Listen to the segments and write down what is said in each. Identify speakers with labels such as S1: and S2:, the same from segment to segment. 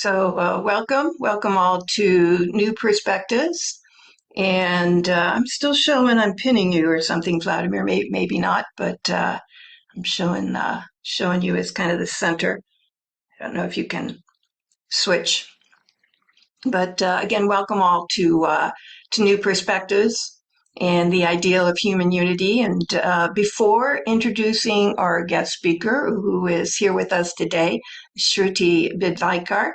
S1: Welcome all to New Perspectives. And I'm still showing I'm pinning you or something, Vladimir. Maybe not, but I'm showing you as kind of the center. I don't know if you can switch, but again, welcome all to New Perspectives and the ideal of human unity. And before introducing our guest speaker, who is here with us today, Shruti Bilvailkar,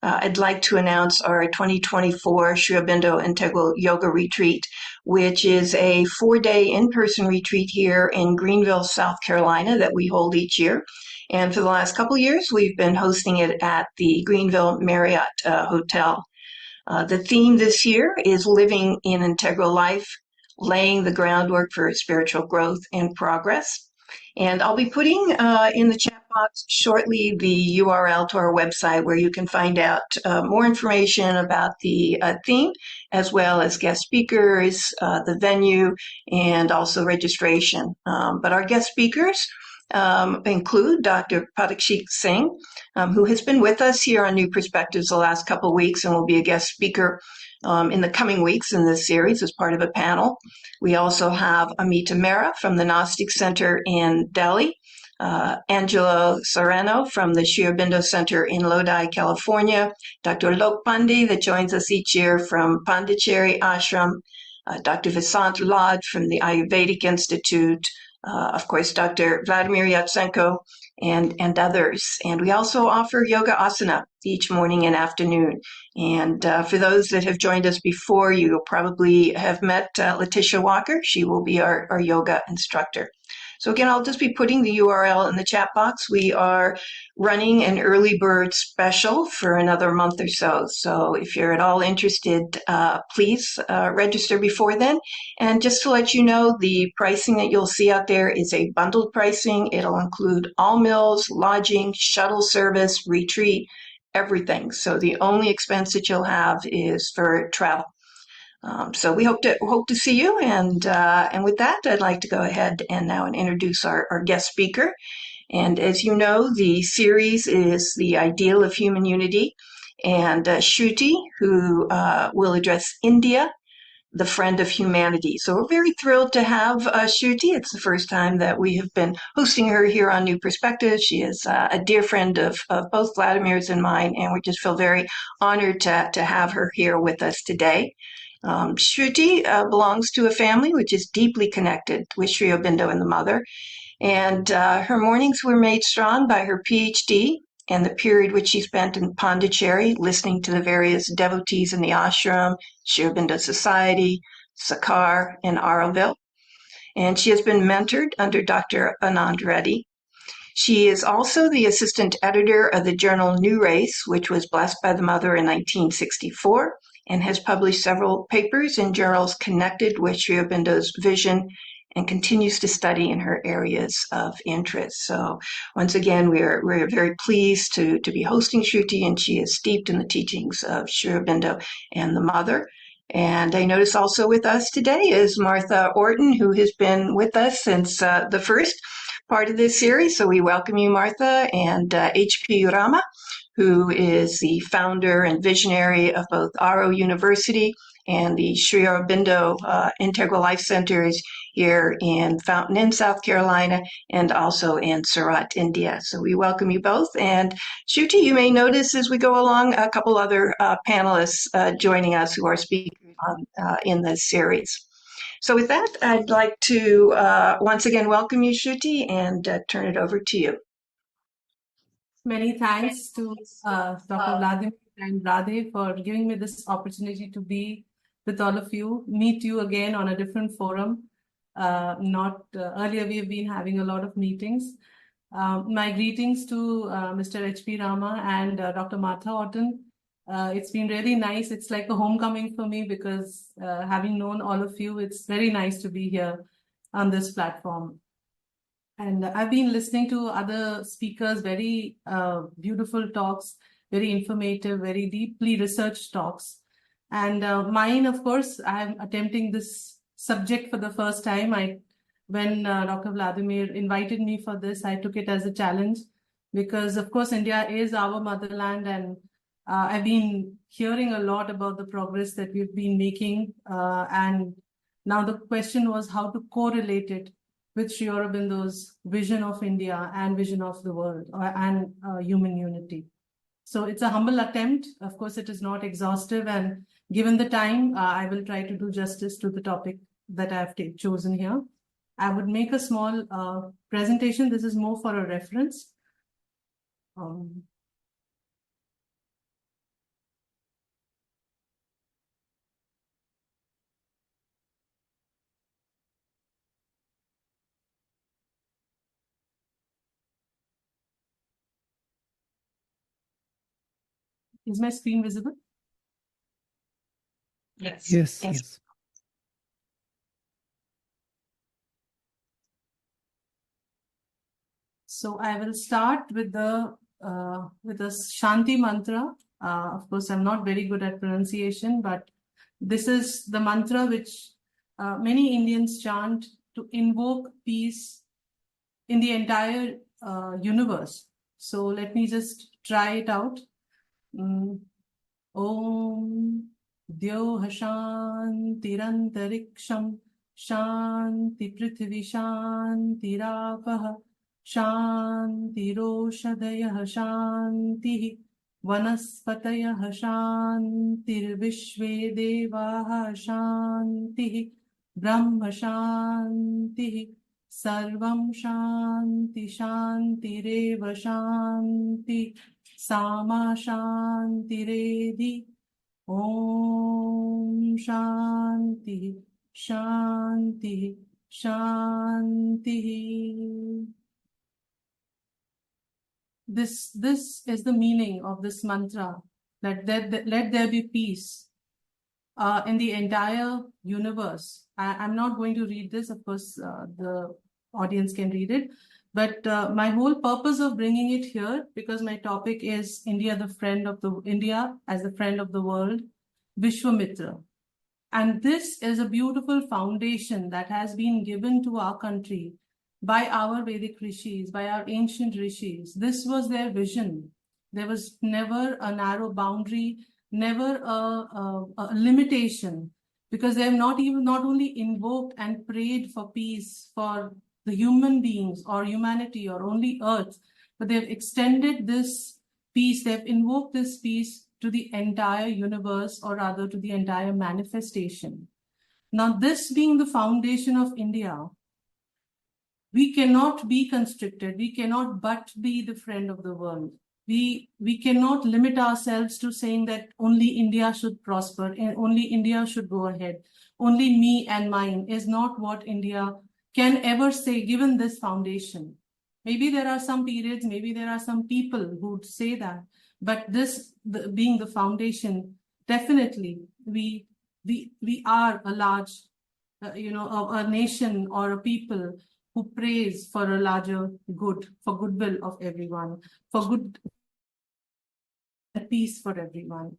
S1: I'd like to announce our 2024 Sri Aurobindo Integral Yoga Retreat, which is a 4-day in-person retreat here in Greenville, South Carolina, that we hold each year. And for the last couple of years, we've been hosting it at the Greenville Marriott Hotel. The theme this year is Living in Integral Life, laying the groundwork for spiritual growth and progress. And I'll be putting in the chat box shortly the URL to our website where you can find out more information about the theme, as well as guest speakers, the venue, and also registration. But our guest speakers include Dr. Padakshit Singh, who has been with us here on New Perspectives the last couple of weeks and will be a guest speaker in the coming weeks in this series as part of a panel. We also have Amita Mehra from the Gnostic Center in Delhi, Angelo Serrano from the Sri Aurobindo Center in Lodi, California, Dr. Lok Pandey that joins us each year from Pondicherry Ashram, Dr. Vasant Lad from the Ayurvedic Institute, of course, Dr. Vladimir Yatsenko, and others. And we also offer yoga asana each morning and afternoon. And for those that have joined us before, you'll probably have met Letitia Walker. She will be our yoga instructor. So again, I'll just be putting the URL in the chat box. We are running an early bird special for another month or so. So if you're at all interested, please register before then. And just to let you know, the pricing that you'll see out there is a bundled pricing. It'll include all meals, lodging, shuttle service, retreat, everything. So the only expense that you'll have is for travel. So we hope to see you, and with that, I'd like to go ahead and now introduce our guest speaker. And as you know, the series is the ideal of human unity, and Shruti, who will address India, the friend of humanity. So we're very thrilled to have Shruti. It's the first time that we have been hosting her here on New Perspectives. She is a dear friend of both Vladimir's and mine, and we just feel very honored to have her here with us today. Shruti belongs to a family which is deeply connected with Sri Aurobindo and the Mother, and her mornings were made strong by her PhD and the period which she spent in Pondicherry listening to the various devotees in the ashram, Sri Aurobindo Society, Sakar, and Auroville. And she has been mentored under Dr. Anand Reddy. She is also the assistant editor of the journal New Race, which was blessed by the Mother in 1964, and has published several papers in journals connected with Sri Aurobindo's vision and continues to study in her areas of interest. So once again, we're very pleased to be hosting Shruti, and she is steeped in the teachings of Sri Aurobindo and the Mother. And I notice also with us today is Martha Orton, who has been with us since the first part of this series. So we welcome you, Martha, and H.P. Rama, who is the founder and visionary of both Aro University and the Sri Aurobindo Integral Life Centers here in Fountain Inn, South Carolina, and also in Surat, India. So we welcome you both. And Shruti, you may notice as we go along a couple other panelists joining us who are speakers in this series. So with that, I'd like to once again welcome you, Shruti, and turn it over to you.
S2: Many thanks to Dr. Vladimir and Radhe for giving me this opportunity to be with all of you, meet you again on a different forum. Earlier, we've been having a lot of meetings. My greetings to Mr. H.P. Rama and Dr. Martha Orton. It's been really nice. It's like a homecoming for me because having known all of you, it's very nice to be here on this platform. And I've been listening to other speakers, very beautiful talks, very informative, very deeply researched talks. And mine, of course, I'm attempting this subject for the first time. When Dr. Vladimir invited me for this, I took it as a challenge because, of course, India is our motherland, and I've been hearing a lot about the progress that we've been making, and now the question was how to correlate it with Sri Aurobindo's vision of India and vision of the world and human unity. So it's a humble attempt. Of course, it is not exhaustive, and given the time, I will try to do justice to the topic that I have chosen here. I would make a small presentation. This is more for a reference. Is my screen visible?
S1: Yes.
S3: Yes.
S2: So I will start with the Shanti mantra. Of course, I'm not very good at pronunciation, but this is the mantra which many Indians chant to invoke peace in the entire universe. So let me just try it out. Om Dyoh Shantirantariksam Shanti Prithvi Shantirapah Shantiroshadayah Shanti Vanaspatayah Shantirvishve Devaah Shanti Brahma Shanti Sarvam Shanti Shantireva Shanti Sama Shantiredi Om Shanti Shanti Shanti. This is the meaning of this mantra, that let there be peace in the entire universe. I'm not going to read this, of course, the audience can read it. But my whole purpose of bringing it here, because my topic is India as the friend of the world, Vishwamitra. And this is a beautiful foundation that has been given to our country by our Vedic rishis, by our ancient rishis. This was their vision. There was never a narrow boundary, never a limitation, because they have not only invoked and prayed for peace for the human beings or humanity or only earth, but they've extended this peace, they've invoked this peace to the entire universe, or rather to the entire manifestation. Now, this being the foundation of India, we cannot be constricted. We cannot but be the friend of the world. We cannot limit ourselves to saying that only India should prosper and only India should go ahead. Only me and mine is not what India can ever say, given this foundation. Maybe there are some periods, maybe there are some people who would say that, but this being the foundation, definitely we are a large, a nation or a people who prays for a larger good, for goodwill of everyone, for good peace for everyone.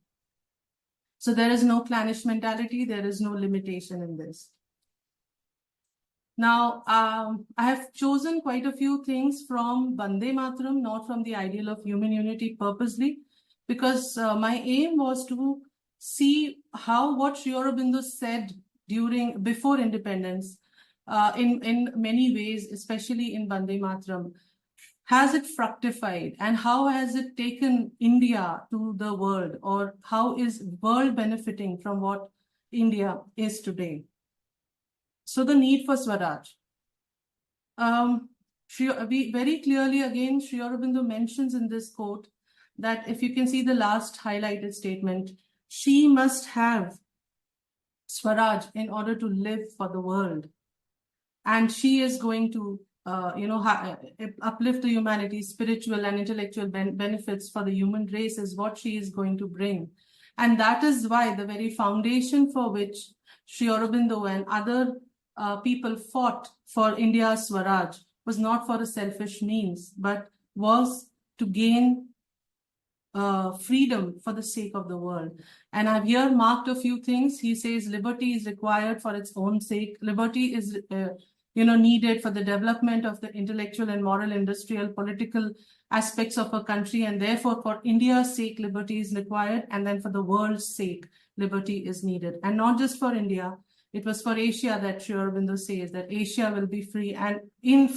S2: So there is no clannish mentality, there is no limitation in this. Now, I have chosen quite a few things from Vande Mataram, not from the ideal of human unity purposely, because my aim was to see what Sri Aurobindo said before independence, in many ways, especially in Vande Mataram. Has it fructified, and how has it taken India to the world, or how is world benefiting from what India is today? So the need for Swaraj. We very clearly, again, Sri Aurobindo mentions in this quote that if you can see the last highlighted statement, she must have Swaraj in order to live for the world. And she is going to uplift the humanity, spiritual and intellectual benefits for the human race is what she is going to bring. And that is why the very foundation for which Sri Aurobindo and other people fought for India's Swaraj was not for a selfish means, but was to gain freedom for the sake of the world. And I've here marked a few things. He says liberty is required for its own sake. Liberty is needed for the development of the intellectual and moral, industrial, political aspects of a country, and therefore for India's sake, liberty is required, and then for the world's sake, liberty is needed. And not just for India, it was for Asia that Sri Aurobindo says that Asia will be free, and in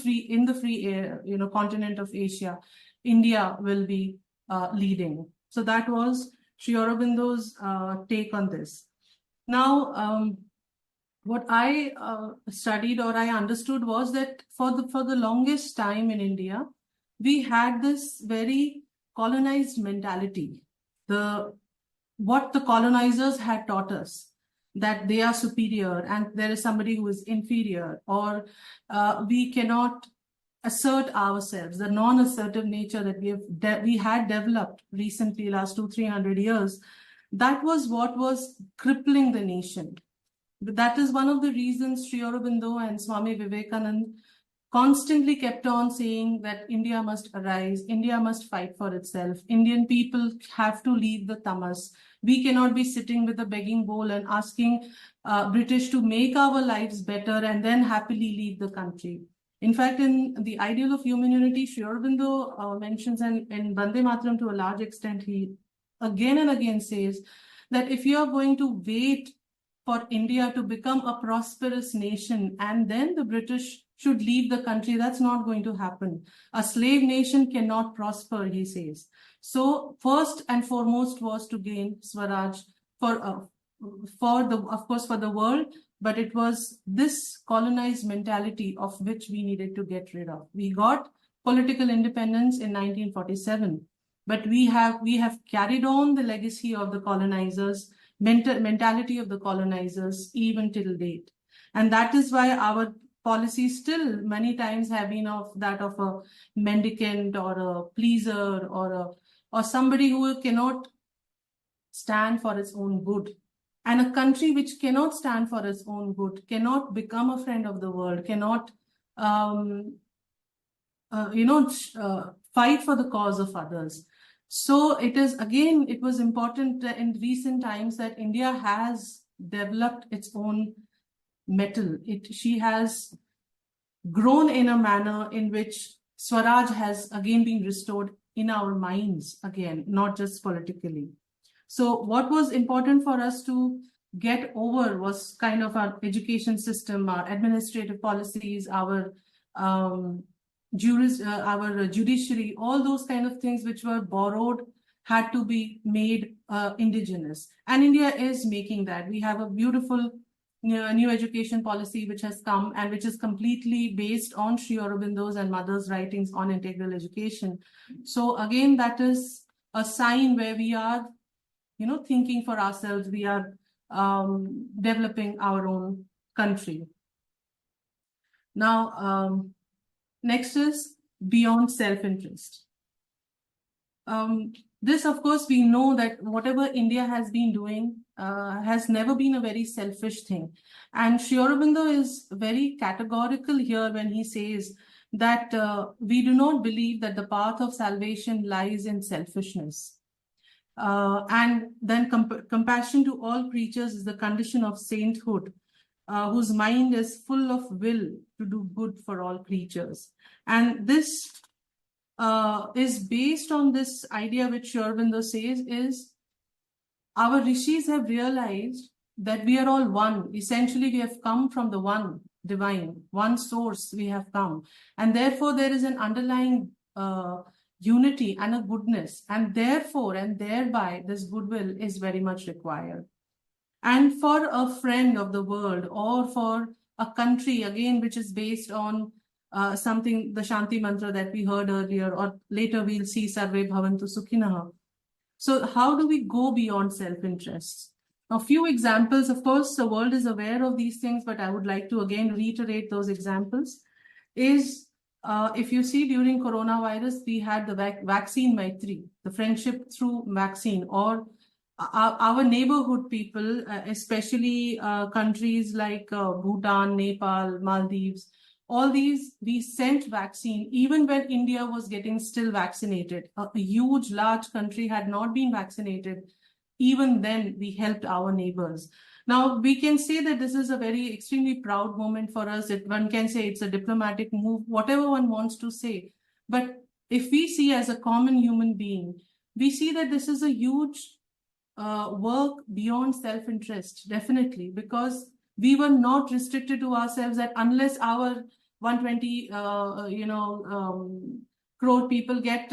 S2: the free continent of Asia, India will be leading. So that was Sri Aurobindo's take on this. Now, what I studied or I understood was that for the longest time in India, we had this very colonized mentality. What the colonizers had taught us, that they are superior and there is somebody who is inferior, or we cannot assert ourselves, the non-assertive nature that we had developed recently, last 200-300 years, that was what was crippling the nation. That is one of the reasons Sri Aurobindo and Swami Vivekananda constantly kept on saying that India must arise, India must fight for itself, Indian people have to leave the tamas. We cannot be sitting with a begging bowl and asking British to make our lives better and then happily leave the country. In fact, in the ideal of human unity, Sri Aurobindo mentions, and in Bande Mataram to a large extent, he again and again says that if you are going to wait for India to become a prosperous nation and then the British should leave the country, that's not going to happen. A slave nation cannot prosper, he says. So first and foremost was to gain Swaraj of course, for the world, but it was this colonized mentality of which we needed to get rid of. We got political independence in 1947, but we have carried on the legacy of the colonizers, mentality of the colonizers even till date. And that is why our policies still many times have been of a mendicant or a pleaser or somebody who cannot stand for its own good. And a country which cannot stand for its own good, cannot become a friend of the world, cannot fight for the cause of others. So it was important in recent times that India has developed its own mettle. She has grown in a manner in which Swaraj has again been restored in our minds again, not just politically. So what was important for us to get over was kind of our education system, our administrative policies, our judiciary, all those kind of things which were borrowed had to be made indigenous. And India is making that. We have a beautiful new education policy which has come and which is completely based on Sri Aurobindo's and Mother's writings on integral education. So again, that is a sign where we are, thinking for ourselves, we are developing our own country. Now, next is beyond self-interest. This, of course, we know that whatever India has been doing has never been a very selfish thing. And Sri Aurobindo is very categorical here when he says that we do not believe that the path of salvation lies in selfishness. And then compassion to all creatures is the condition of sainthood, whose mind is full of will to do good for all creatures. And this is based on this idea which Sri Aurobindo says is our rishis have realized that we are all one. Essentially, we have come from the one divine, one source we have come. And therefore, there is an underlying unity and a goodness. And therefore, and thereby, this goodwill is very much required. And for a friend of the world or for a country, again, which is based on something, the Shanti mantra that we heard earlier, or later we'll see Sarve Bhavantu Sukhinaha. So how do we go beyond self-interest? A few examples, of course, the world is aware of these things, but I would like to again reiterate those examples. Is if you see during coronavirus, we had the vaccine Maitri, the friendship through vaccine, or our neighborhood people, especially countries like Bhutan, Nepal, Maldives, all these, we sent vaccine even when India was getting still vaccinated. A huge, large country had not been vaccinated. even then we helped our neighbors. Now we can say that this is a very extremely proud moment for us. One can say it's a diplomatic move, whatever one wants to say. But if we see as a common human being, we see that this is a huge work beyond self-interest, definitely, because we were not restricted to ourselves that unless our 120, crore people get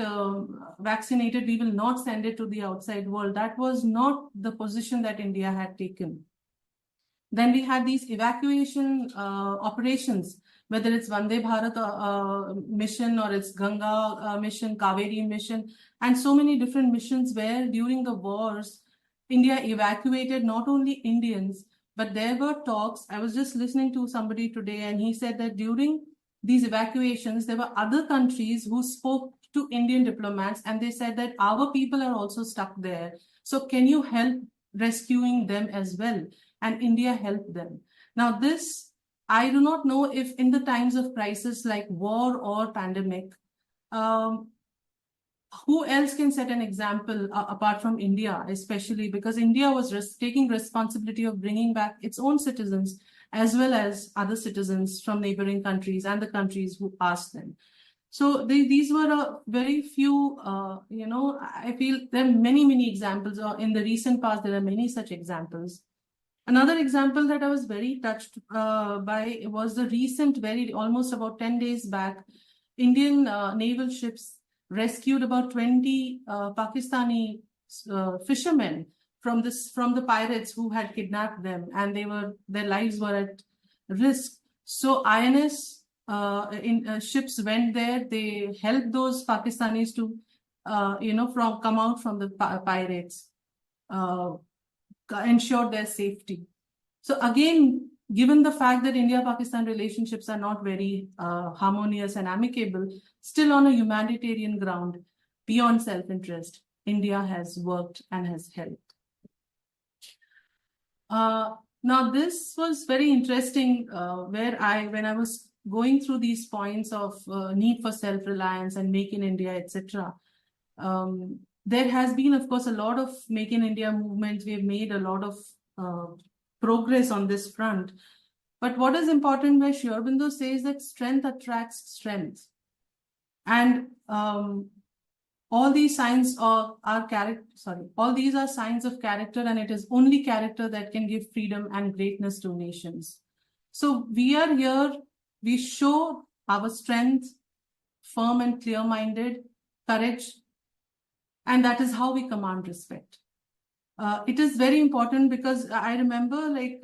S2: vaccinated, we will not send it to the outside world. That was not the position that India had taken. Then we had these evacuation operations, whether it's Vande Bharat mission or it's Ganga mission, Kaveri mission, and so many different missions where during the wars, India evacuated not only Indians, but there were talks. I was just listening to somebody today, and he said that during these evacuations, there were other countries who spoke to Indian diplomats, and they said that our people are also stuck there. So can you help rescuing them as well? And India helped them. Now, this, I do not know if in the times of crisis like war or pandemic, who else can set an example apart from India, especially because India was taking responsibility of bringing back its own citizens as well as other citizens from neighboring countries and the countries who asked them. So these were very few, I feel there are many, many examples, or in the recent past, there are many such examples. Another example that I was very touched by was the recent, almost about 10 days back, Indian naval ships rescued about 20 Pakistani fishermen from the pirates who had kidnapped them, and their lives were at risk. So INS ships went there. They helped those Pakistanis to come out from the pirates. Ensure their safety. So again, given the fact that India-Pakistan relationships are not very harmonious and amicable, still on a humanitarian ground, beyond self-interest, India has worked and has helped. Now, this was very interesting, when I was going through these points of need for self-reliance and Make in India, etc. There has been, of course, a lot of Make in India movements. We have made a lot of progress on this front. But what is important, where Sri Aurobindo says that strength attracts strength. And all these signs are all these are signs of character, and it is only character that can give freedom and greatness to nations. So we are here, we show our strength, firm and clear-minded, courage, and that is how we command respect. It is very important because I remember, like,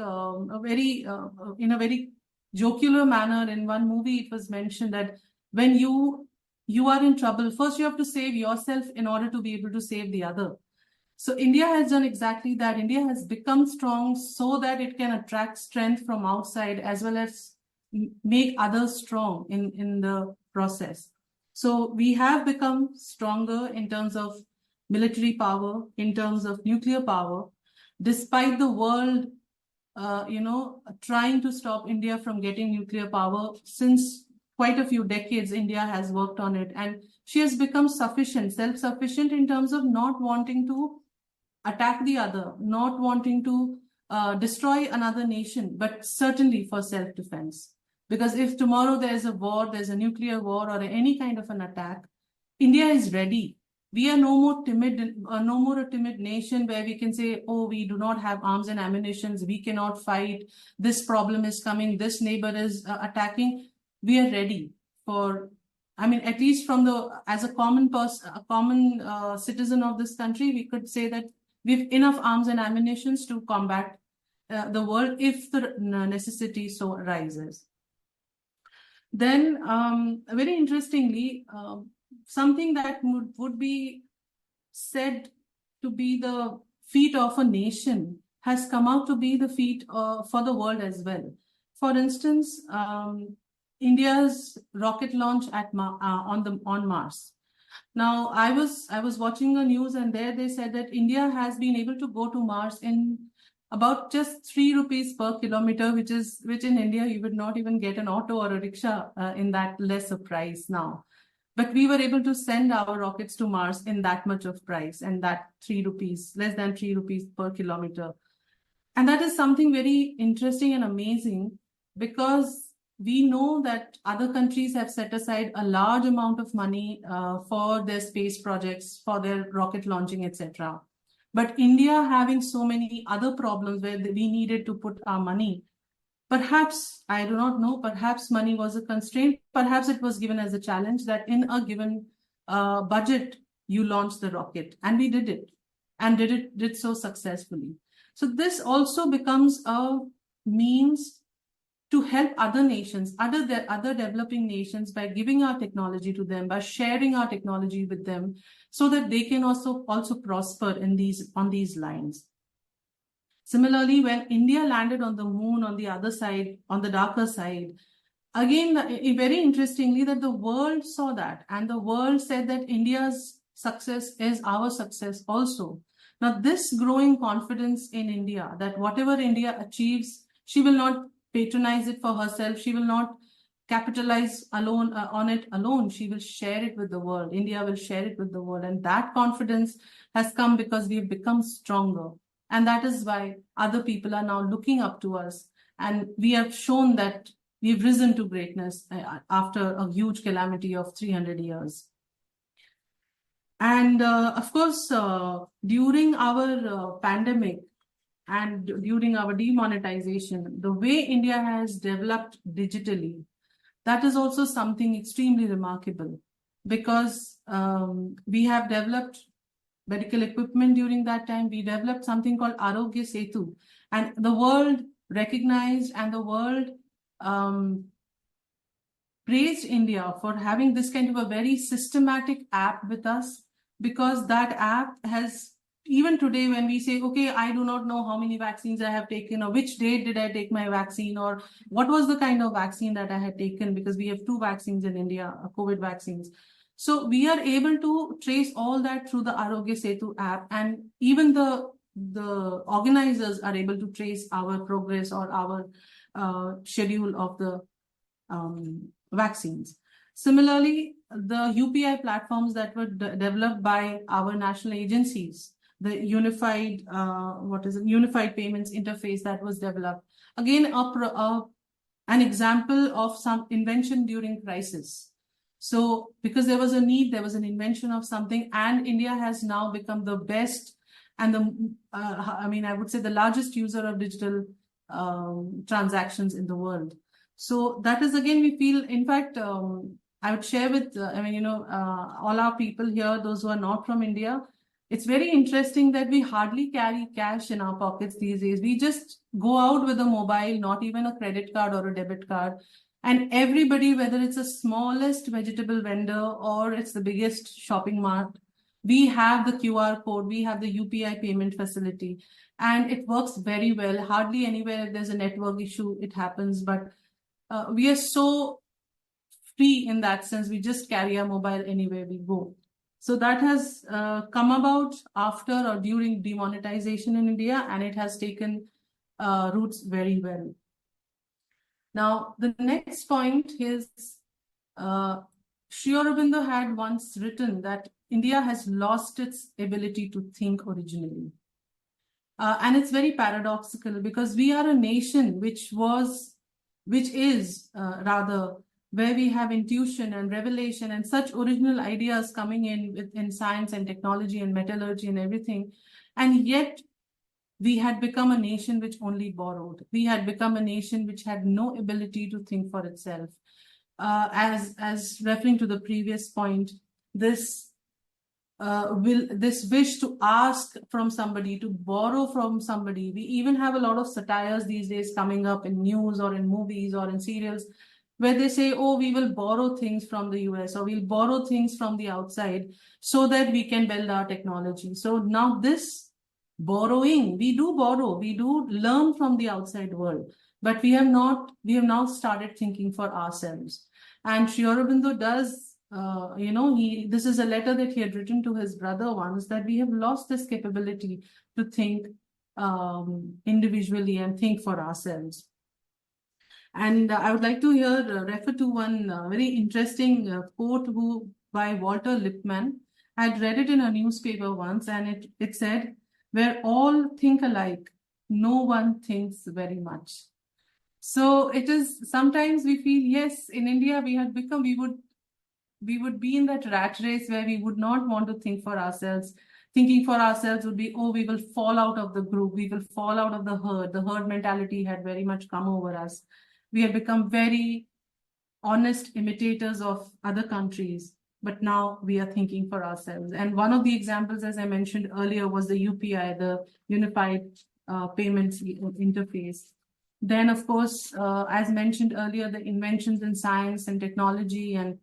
S2: in a very jocular manner, in one movie, it was mentioned that when you are in trouble, first you have to save yourself in order to be able to save the other. So India has done exactly that. India has become strong so that it can attract strength from outside as well as make others strong in the process. So we have become stronger in terms of military power, in terms of nuclear power, despite the world, trying to stop India from getting nuclear power. Since quite a few decades, India has worked on it, and she has become self-sufficient in terms of not wanting to attack the other, not wanting to destroy another nation, but certainly for self-defense. Because if tomorrow there's a war, there's a nuclear war or any kind of an attack, India is ready. We are no more a timid nation where we can say, oh, we do not have arms and ammunitions, we cannot fight, this problem is coming, this neighbor is attacking. We are ready for, at least as a common citizen of this country, we could say that we have enough arms and ammunitions to combat the world if the necessity so arises. Then, very interestingly, something that would be said to be the feat of a nation has come out to be the feat for the world as well. For instance, India's rocket launch on Mars. Now, I was watching the news, and there they said that India has been able to go to Mars in about just 3 rupees per kilometer, which in India you would not even get an auto or a rickshaw in that lesser price now. But we were able to send our rockets to Mars in that much of price, and that 3 rupees, less than 3 rupees per kilometer. And that is something very interesting and amazing, because we know that other countries have set aside a large amount of money for their space projects, for their rocket launching, etc. But India, having so many other problems where we needed to put our money, perhaps, I do not know, perhaps money was a constraint, perhaps it was given as a challenge that in a given budget, you launch the rocket. And we did it, and did so successfully. So this also becomes a means to help other nations, other developing nations, by giving our technology to them, by sharing our technology with them, so that they can also prosper on these lines. Similarly, when India landed on the moon on the other side, on the darker side, again, very interestingly, that the world saw that, and the world said that India's success is our success also. Now, this growing confidence in India, that whatever India achieves, she will not patronize it for herself. She will not capitalize alone on it alone. She will share it with the world. India will share it with the world. And that confidence has come because we've become stronger. And that is why other people are now looking up to us. And we have shown that we've risen to greatness after a huge calamity of 300 years. And of course, during our pandemic and during our demonetization, the way India has developed digitally, that is also something extremely remarkable, because we have developed medical equipment during that time. We developed something called Arogya Setu, and the world recognized, and the world praised India for having this kind of a very systematic app with us, because that app has, even today when we say, okay, I do not know how many vaccines I have taken, or which date did I take my vaccine, or what was the kind of vaccine that I had taken, because we have 2 vaccines in India, COVID vaccines. So we are able to trace all that through the Arogya Setu app, and even the organizers are able to trace our progress or our schedule of the vaccines. Similarly, the UPI platforms that were developed by our national agencies, the unified unified payments interface that was developed, again an example of some invention during crisis. So because there was a need, there was an invention of something, and India has now become the best and I would say the largest user of digital transactions in the world. So that is, again, we feel, in fact, I would share with, all our people here, those who are not from India, it's very interesting that we hardly carry cash in our pockets these days. We just go out with a mobile, not even a credit card or a debit card. And everybody, whether it's the smallest vegetable vendor or it's the biggest shopping mart, we have the QR code, we have the UPI payment facility, and it works very well. Hardly anywhere if there's a network issue, it happens. But we are so free in that sense. We just carry our mobile anywhere we go. So that has come about after or during demonetization in India, and it has taken roots very well. Now, the next point is Sri Aurobindo had once written that India has lost its ability to think originally. And it's very paradoxical, because we are a nation which is where we have intuition and revelation and such original ideas coming in science and technology and metallurgy and everything. And yet we had become a nation which only borrowed. We had become a nation which had no ability to think for itself. As referring to the previous point, this wish to ask from somebody, to borrow from somebody. We even have a lot of satires these days coming up in news or in movies or in serials, where they say, oh, we will borrow things from the US, or we'll borrow things from the outside so that we can build our technology. So now this borrowing, we do borrow, we do learn from the outside world, but we have now started thinking for ourselves. And Sri Aurobindo does, this is a letter that he had written to his brother once, that we have lost this capability to think individually and think for ourselves. And I would like to refer to one very interesting quote by Walter Lippmann. I had read it in a newspaper once, and it said, "Where all think alike, no one thinks very much." So it is, sometimes we feel, yes, in India we would be in that rat race where we would not want to think for ourselves. Thinking for ourselves would be, oh, we will fall out of the group, we will fall out of the herd. The herd mentality had very much come over us. We had become very honest imitators of other countries, but now we are thinking for ourselves. And one of the examples, as I mentioned earlier, was the UPI, the Unified Payments Interface. Then, of course, as mentioned earlier, the inventions in science and technology and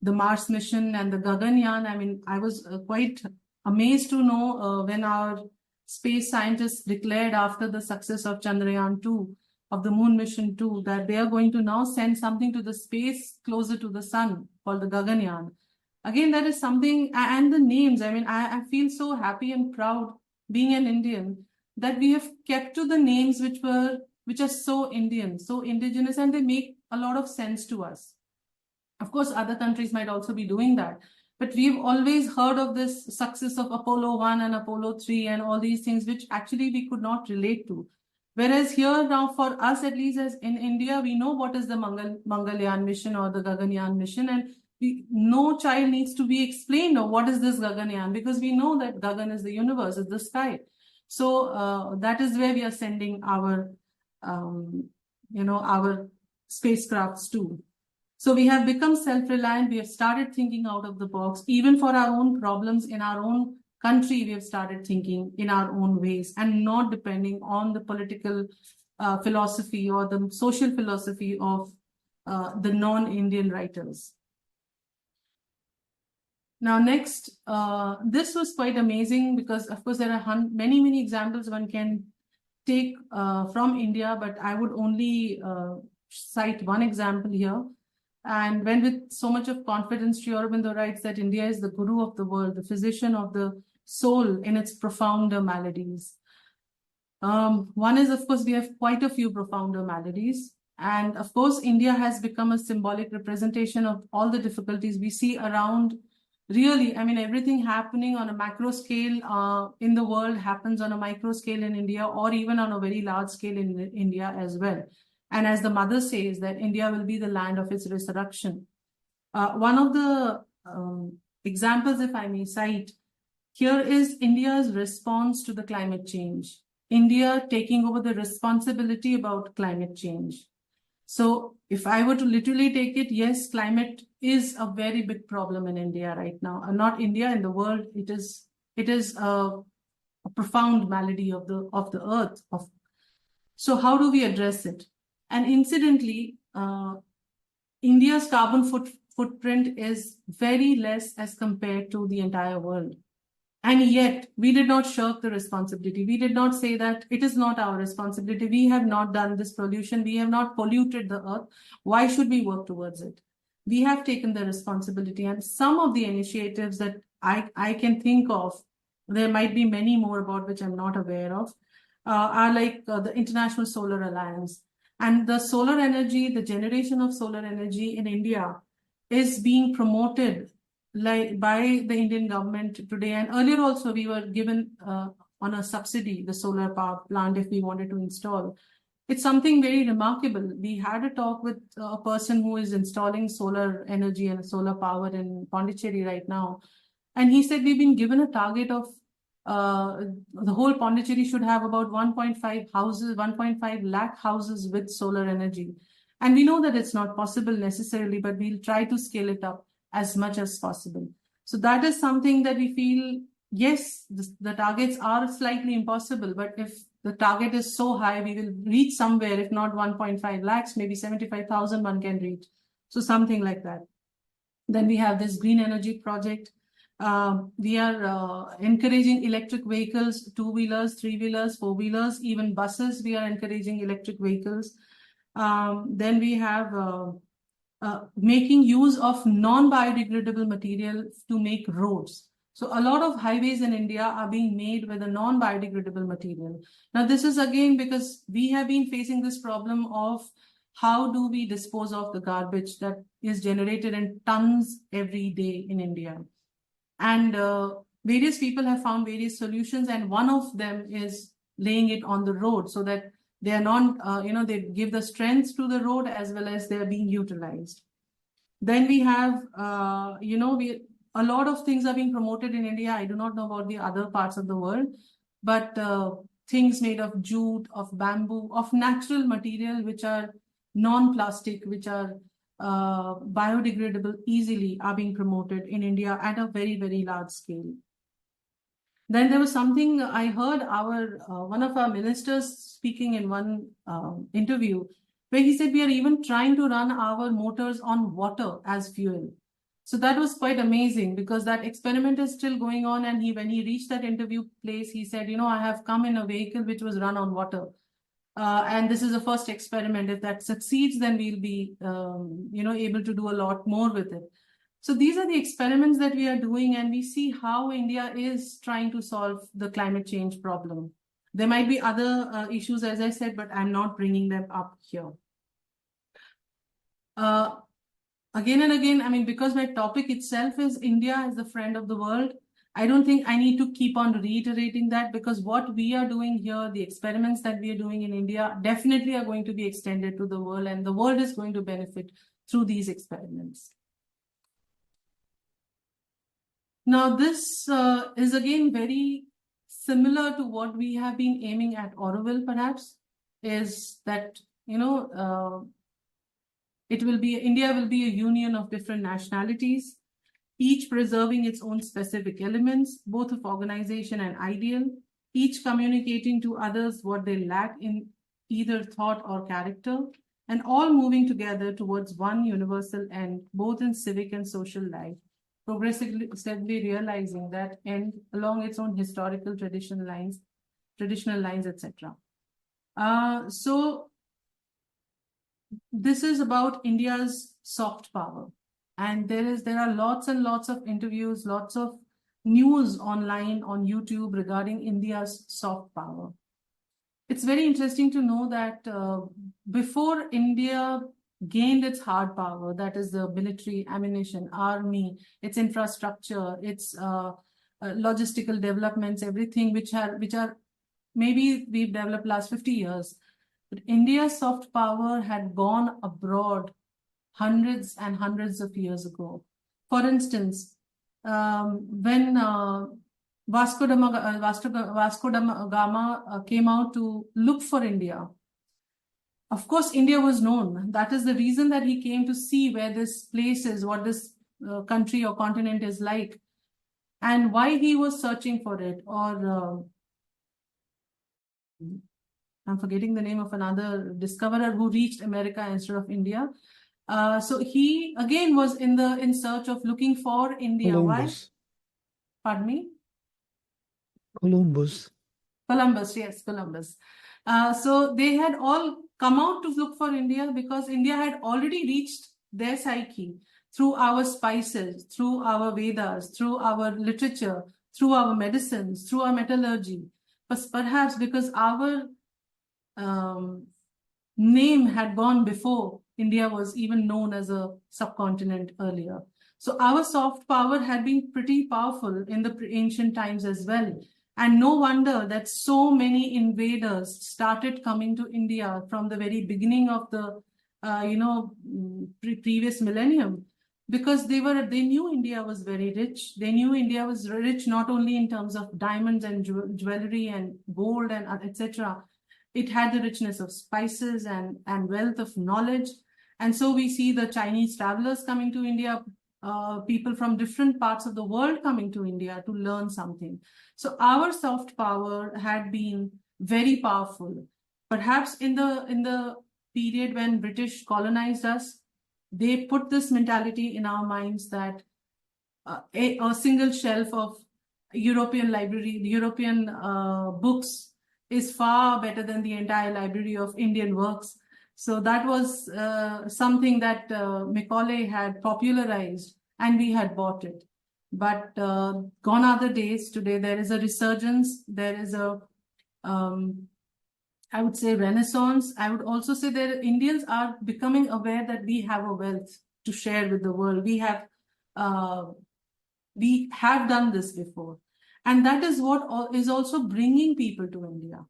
S2: the Mars mission and the Gaganyaan. I mean, I was quite amazed to know when our space scientists declared after the success of Chandrayaan-2, of the Moon Mission 2, that they are going to now send something to the space closer to the sun called the Gaganyaan. Again, that is something, and the names, I mean, I feel so happy and proud being an Indian that we have kept to the names which are so Indian, so indigenous, and they make a lot of sense to us. Of course, other countries might also be doing that, but we've always heard of this success of Apollo 1 and Apollo 3 and all these things, which actually we could not relate to. Whereas here now, for us, at least as in India, we know what is the Mangalyaan mission or the Gaganyaan mission, and no child needs to be explained, or what is this Gaganyaan, because we know that Gagan is the universe, is the sky. So that is where we are sending our spacecrafts to. So we have become self-reliant. We have started thinking out of the box. Even for our own problems in our own country, we have started thinking in our own ways and not depending on the political philosophy or the social philosophy of the non-Indian writers. Now, next, this was quite amazing because, of course, there are many, many examples one can take from India, but I would only cite one example here. And when with so much of confidence, Sri Aurobindo writes that India is the guru of the world, the physician of the soul in its profounder maladies. One is, of course, we have quite a few profounder maladies. And of course, India has become a symbolic representation of all the difficulties we see around. Really, I mean, everything happening on a macro scale in the world happens on a micro scale in India, or even on a very large scale in India as well. And as the mother says, that India will be the land of its resurrection. One of the examples, if I may cite, here is India's response to the climate change. India taking over the responsibility about climate change. So if I were to literally take it, yes, climate is a very big problem in India right now. Not India, in the world, it is a profound malady of the earth. So how do we address it? And incidentally, India's carbon footprint is very less as compared to the entire world. And yet, we did not shirk the responsibility. We did not say that it is not our responsibility. We have not done this pollution. We have not polluted the earth. Why should we work towards it? We have taken the responsibility. And some of the initiatives that I can think of, there might be many more about which I'm not aware of, are like the International Solar Alliance. And the solar energy, the generation of solar energy in India is being promoted like by the Indian government today. And earlier also we were given on a subsidy, the solar power plant, if we wanted to install. It's something very remarkable. We had a talk with a person who is installing solar energy and solar power in Pondicherry right now. And he said, we've been given a target of the whole Pondicherry should have about 1.5 lakh houses with solar energy. And we know that it's not possible necessarily, but we'll try to scale it up as much as possible. So that is something that we feel, yes, the targets are slightly impossible, but if the target is so high, we will reach somewhere, if not 1.5 lakhs, maybe 75,000 one can reach. So something like that. Then we have this green energy project. We are encouraging electric vehicles, two-wheelers, three-wheelers, four-wheelers, even buses. We are encouraging electric vehicles. Then we have making use of non-biodegradable material to make roads. So a lot of highways in India are being made with a non-biodegradable material. Now, this is again because we have been facing this problem of how do we dispose of the garbage that is generated in tons every day in India? And various people have found various solutions, and one of them is laying it on the road so that they are not, they give the strength to the road as well as they are being utilized. Then we have, a lot of things are being promoted in India. I do not know about the other parts of the world, but things made of jute, of bamboo, of natural material, which are non-plastic, which are biodegradable easily, are being promoted in India at a very, very large scale. Then there was something I heard one of our ministers speaking in one interview, where he said we are even trying to run our motors on water as fuel. So that was quite amazing, because that experiment is still going on. And when he reached that interview place, he said, I have come in a vehicle which was run on water. And this is the first experiment. If that succeeds, then we'll be, able to do a lot more with it. So these are the experiments that we are doing, and we see how India is trying to solve the climate change problem. There might be other issues, as I said, but I'm not bringing them up here. Again and again, I mean, because my topic itself is India as the friend of the world, I don't think I need to keep on reiterating that, because what we are doing here, the experiments that we are doing in India, definitely are going to be extended to the world, and the world is going to benefit through these experiments. Now, this is again very similar to what we have been aiming at Auroville, perhaps, is that, India will be a union of different nationalities, each preserving its own specific elements, both of organization and ideal, each communicating to others what they lack in either thought or character, and all moving together towards one universal end, both in civic and social life, progressively realizing that end along its own historical traditional lines, etc. So this is about India's soft power. And there are lots and lots of interviews, lots of news online on YouTube regarding India's soft power. It's very interesting to know that before India gained its hard power, that is the military, ammunition, army, its infrastructure, its logistical developments, everything which are maybe we've developed last 50 years. But India's soft power had gone abroad hundreds and hundreds of years ago. For instance, when Vasco da Gama came out to look for India, of course, India was known. That is the reason that he came to see where this place is, what this country or continent is like, and why he was searching for it. Or I'm forgetting the name of another discoverer who reached America instead of India. So he again was in search of looking for India.
S3: Columbus.
S2: Why? Pardon me?
S3: Columbus.
S2: Columbus, yes, Columbus. So they had all come out to look for India because India had already reached their psyche through our spices, through our Vedas, through our literature, through our medicines, through our metallurgy. But perhaps because our name had gone before India was even known as a subcontinent earlier. So our soft power had been pretty powerful in the ancient times as well. And no wonder that so many invaders started coming to India from the very beginning of the, previous millennium, because they knew India was very rich. They knew India was rich not only in terms of diamonds and jewelry and gold and etc. It had the richness of spices and wealth of knowledge. And so we see the Chinese travelers coming to India, people from different parts of the world coming to India to learn something. So our soft power had been very powerful. Perhaps in the period when British colonized us, they put this mentality in our minds that a single shelf of European library, European books is far better than the entire library of Indian works. So that was something that Macaulay had popularized, and we had bought it. But gone are the days. Today there is a resurgence. There is a I would say renaissance. I would also say that Indians are becoming aware that we have a wealth to share with the world. Uh, we have done this before, and that is what is also bringing people to India.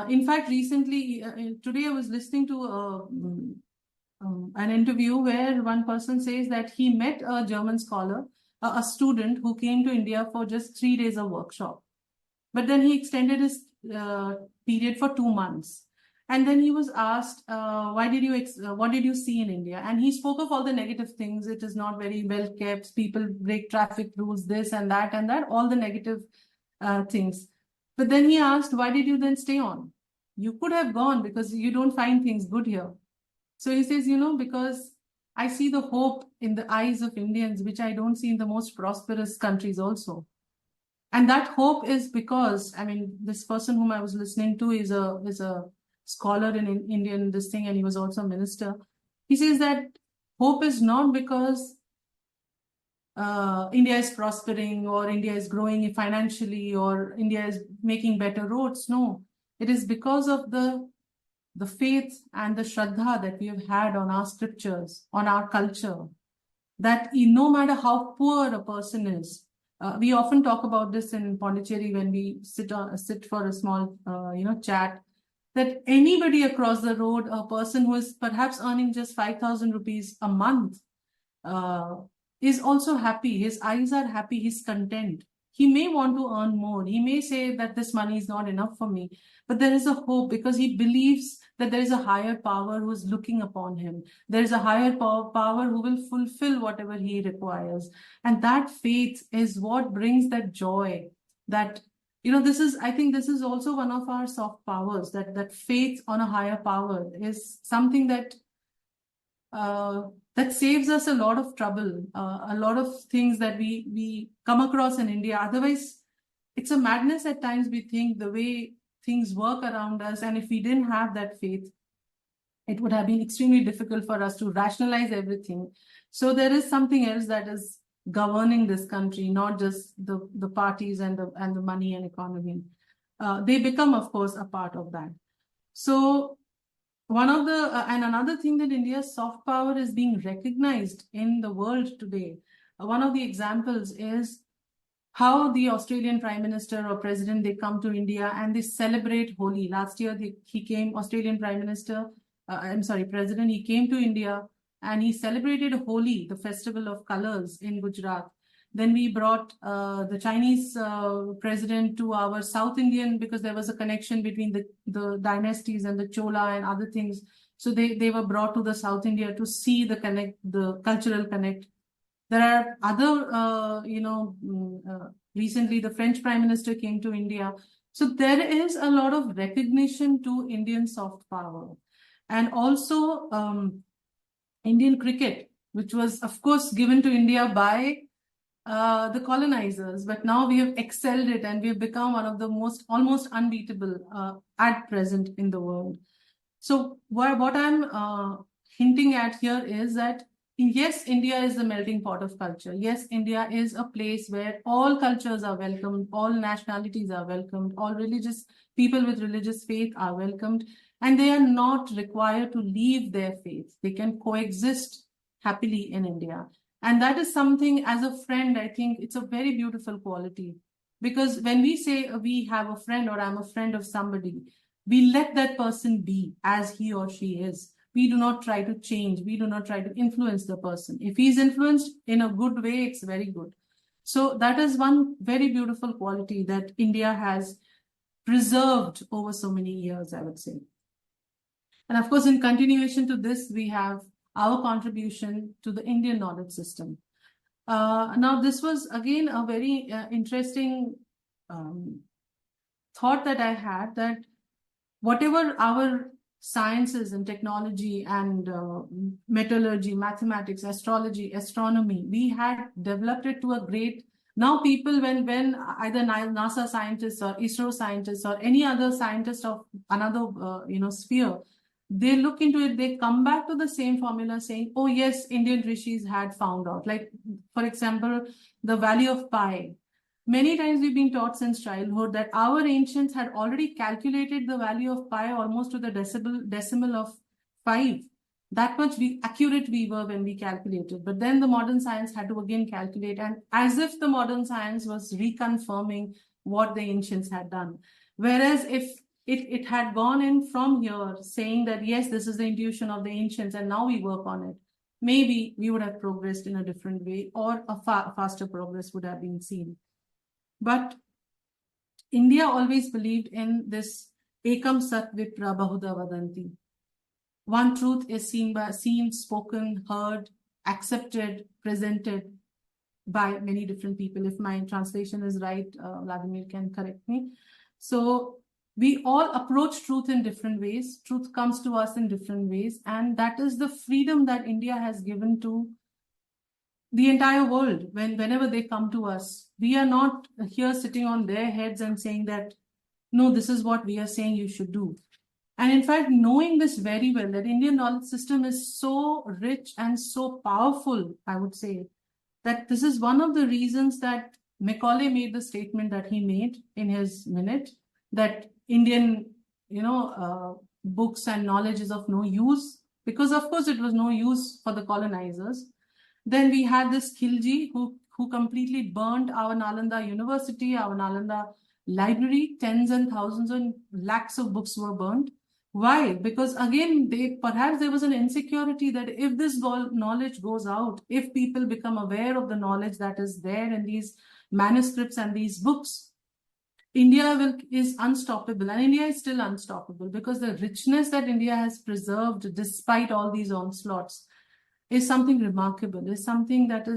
S2: In fact, recently, today I was listening to an interview where one person says that he met a German scholar, a student who came to India for just 3 days of workshop. But then he extended his period for 2 months. And then he was asked, what did you see in India? And he spoke of all the negative things. It is not very well kept. People break traffic rules, this and that, all the negative things. But then he asked, why did you then stay on? You could have gone because you don't find things good here. So he says, because I see the hope in the eyes of Indians, which I don't see in the most prosperous countries also. And that hope is because, I mean, this person whom I was listening to is a scholar in Indian this thing, and he was also a minister. He says that hope is not because India is prospering or India is growing financially or India is making better roads. No, it is because of the faith and the shraddha that we have had on our scriptures, on our culture, that no matter how poor a person is, we often talk about this in Pondicherry when we sit for a small, chat, that anybody across the road, a person who is perhaps earning just 5,000 rupees a month, uh, is also happy. His eyes are happy. He's content. He may want to earn more. He may say that this money is not enough for me, but there is a hope because he believes that there is a higher power who is looking upon him. There is a higher power who will fulfill whatever he requires. And that faith is what brings that joy. That, I think this is also one of our soft powers, that faith on a higher power is something that saves us a lot of trouble, a lot of things that we come across in India. Otherwise, it's a madness at times. We think the way things work around us, and if we didn't have that faith, it would have been extremely difficult for us to rationalize everything. So there is something else that is governing this country, not just the parties and the money and economy. They become, of course, a part of that. So another thing that India's soft power is being recognized in the world today. One of the examples is how the Australian Prime Minister or President, they come to India and they celebrate Holi. Last year, Australian Prime Minister, President, he came to India and he celebrated Holi, the festival of colors in Gujarat. Then we brought the Chinese president to our South Indian because there was a connection between the dynasties and the Chola and other things. So they were brought to the South India to see the cultural connect. There are other, recently the French Prime Minister came to India. So there is a lot of recognition to Indian soft power. And also Indian cricket, which was, of course, given to India by the colonizers, but now we have excelled it and we have become one of the most almost unbeatable at present in the world. So what I'm hinting at here is that yes, India is the melting pot of culture. Yes, India is a place where all cultures are welcomed, all nationalities are welcomed, all religious people with religious faith are welcomed, and they are not required to leave their faith. They can coexist happily in India. And that is something, as a friend, I think it's a very beautiful quality. Because when we say we have a friend or I'm a friend of somebody, we let that person be as he or she is. We do not try to change. We do not try to influence the person. If he's influenced in a good way, it's very good. So that is one very beautiful quality that India has preserved over so many years, I would say. And of course, in continuation to this, we have our contribution to the Indian knowledge system. Now, this was again a very interesting thought that I had, that whatever our sciences and technology and metallurgy, mathematics, astrology, astronomy, we had developed it to a great. Now people, when either NASA scientists or ISRO scientists or any other scientist of another sphere, they look into it, they come back to the same formula saying, oh yes, Indian rishis had found out. Like, for example, the value of pi. Many times we've been taught since childhood that our ancients had already calculated the value of pi almost to the decimal of 5. That much accurate we were when we calculated. But then the modern science had to again calculate, and as if the modern science was reconfirming what the ancients had done. Whereas if it had gone in from here saying that, yes, this is the intuition of the ancients and now we work on it, maybe we would have progressed in a different way, or a faster progress would have been seen. But India always believed in this ekam sat vipra bahuda vadanti. One truth is seen, spoken, heard, accepted, presented by many different people. If my translation is right, Vladimir can correct me. So we all approach truth in different ways. Truth comes to us in different ways. And that is the freedom that India has given to the entire world. Whenever they come to us, we are not here sitting on their heads and saying that, no, this is what we are saying you should do. And in fact, knowing this very well, that Indian knowledge system is so rich and so powerful, I would say, that this is one of the reasons that Macaulay made the statement that he made in his minute, that Indian, books and knowledge is of no use, because of course it was no use for the colonizers. Then we had this Khilji who completely burned our Nalanda University, our Nalanda library. Tens and thousands and lakhs of books were burned. Why? Because again, perhaps there was an insecurity that if this knowledge goes out, if people become aware of the knowledge that is there in these manuscripts and these books, India is unstoppable, and India is still unstoppable, because the richness that India has preserved despite all these onslaughts is something remarkable, is something that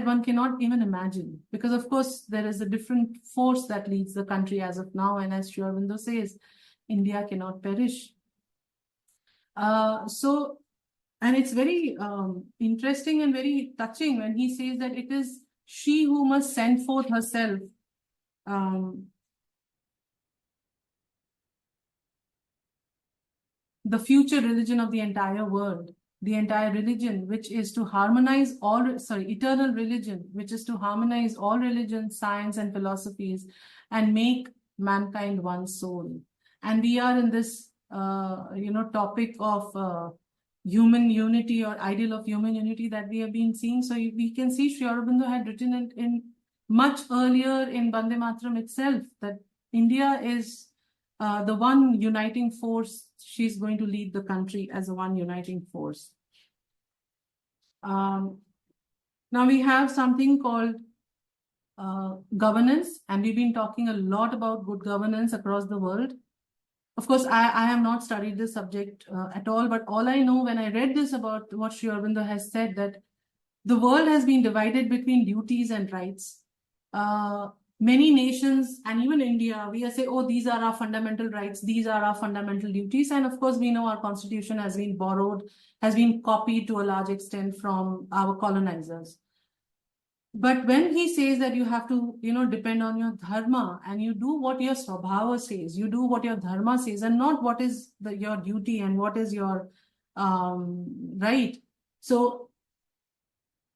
S2: one cannot even imagine. Because of course there is a different force that leads the country as of now, and as Sri Aurobindo says, India cannot perish. And it's very interesting and very touching when he says that it is she who must send forth herself the future religion of the entire world, the entire religion, which is to harmonize eternal religion, which is to harmonize all religions, science, and philosophies, and make mankind one soul. And we are in this, topic of human unity, or ideal of human unity, that we have been seeing. So we can see Sri Aurobindo had written it in much earlier in Bande Mataram itself, that India is the one uniting force. She's going to lead the country as a one uniting force. Now we have something called governance, and we've been talking a lot about good governance across the world. Of course, I have not studied this subject at all, but all I know when I read this about what Sri Aurobindo has said, that the world has been divided between duties and rights. Many nations, and even India, we say, oh, these are our fundamental rights, these are our fundamental duties. And of course, we know our constitution has been borrowed, has been copied to a large extent from our colonizers. But when he says that you have to, depend on your dharma, and you do what your swabhava says, you do what your dharma says, and not what is your duty and what is your right. So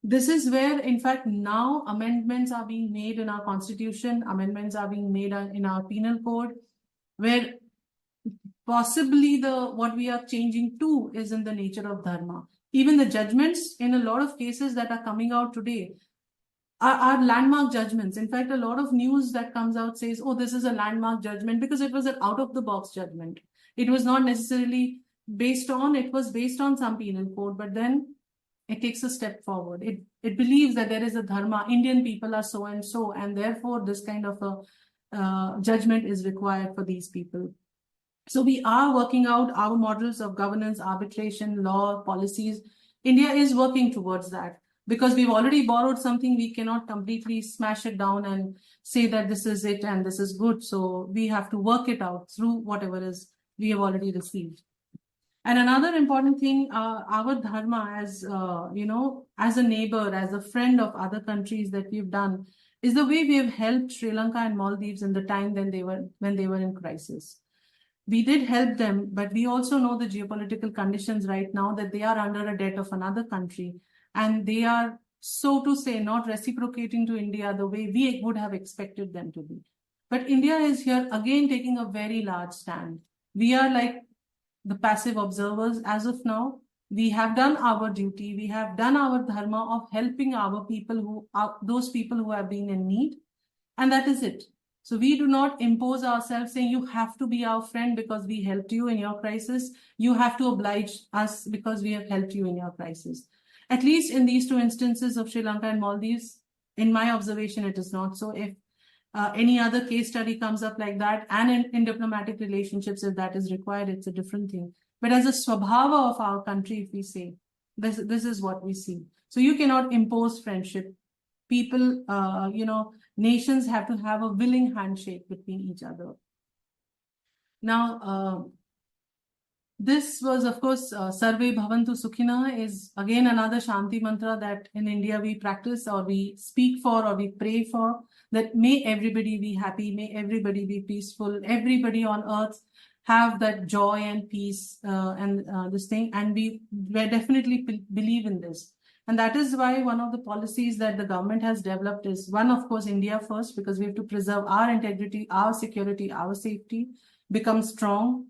S2: this is where, in fact, now amendments are being made in our constitution, amendments are being made in our penal code, where possibly what we are changing to is in the nature of dharma. Even the judgments in a lot of cases that are coming out today are landmark judgments. In fact, a lot of news that comes out says, oh, this is a landmark judgment, because it was an out-of-the-box judgment. It was not necessarily based on some penal code, but then it takes a step forward. It believes that there is a dharma, Indian people are so and so, and therefore this kind of a judgment is required for these people. So we are working out our models of governance, arbitration, law, policies. India is working towards that, because we've already borrowed something. We cannot completely smash it down and say that this is it and this is good. So we have to work it out through whatever is we have already received. And another important thing, our dharma as, as a neighbor, as a friend of other countries that we've done, is the way we have helped Sri Lanka and Maldives in the time when they were in crisis. We did help them, but we also know the geopolitical conditions right now, that they are under a debt of another country, and they are so to say, not reciprocating to India the way we would have expected them to be. But India is here again taking a very large stand. We are like the passive observers as of now. We have done our duty. We have done our dharma of helping our people who are those people who have been in need. And that is it. So we do not impose ourselves saying you have to be our friend because we helped you in your crisis. You have to oblige us because we have helped you in your crisis. At least in these two instances of Sri Lanka and Maldives, in my observation, it is not so. If any other case study comes up like that, and in diplomatic relationships, if that is required, it's a different thing. But as a swabhava of our country, if we say, this is what we see. So you cannot impose friendship. People, nations have to have a willing handshake between each other. Now, this was, of course, Sarve Bhavantu Sukhina is again another Shanti mantra that in India we practice or we speak for or we pray for, that may everybody be happy, may everybody be peaceful, everybody on earth have that joy and peace and this thing. And we definitely believe in this. And that is why one of the policies that the government has developed is one, of course, India first, because we have to preserve our integrity, our security, our safety, become strong.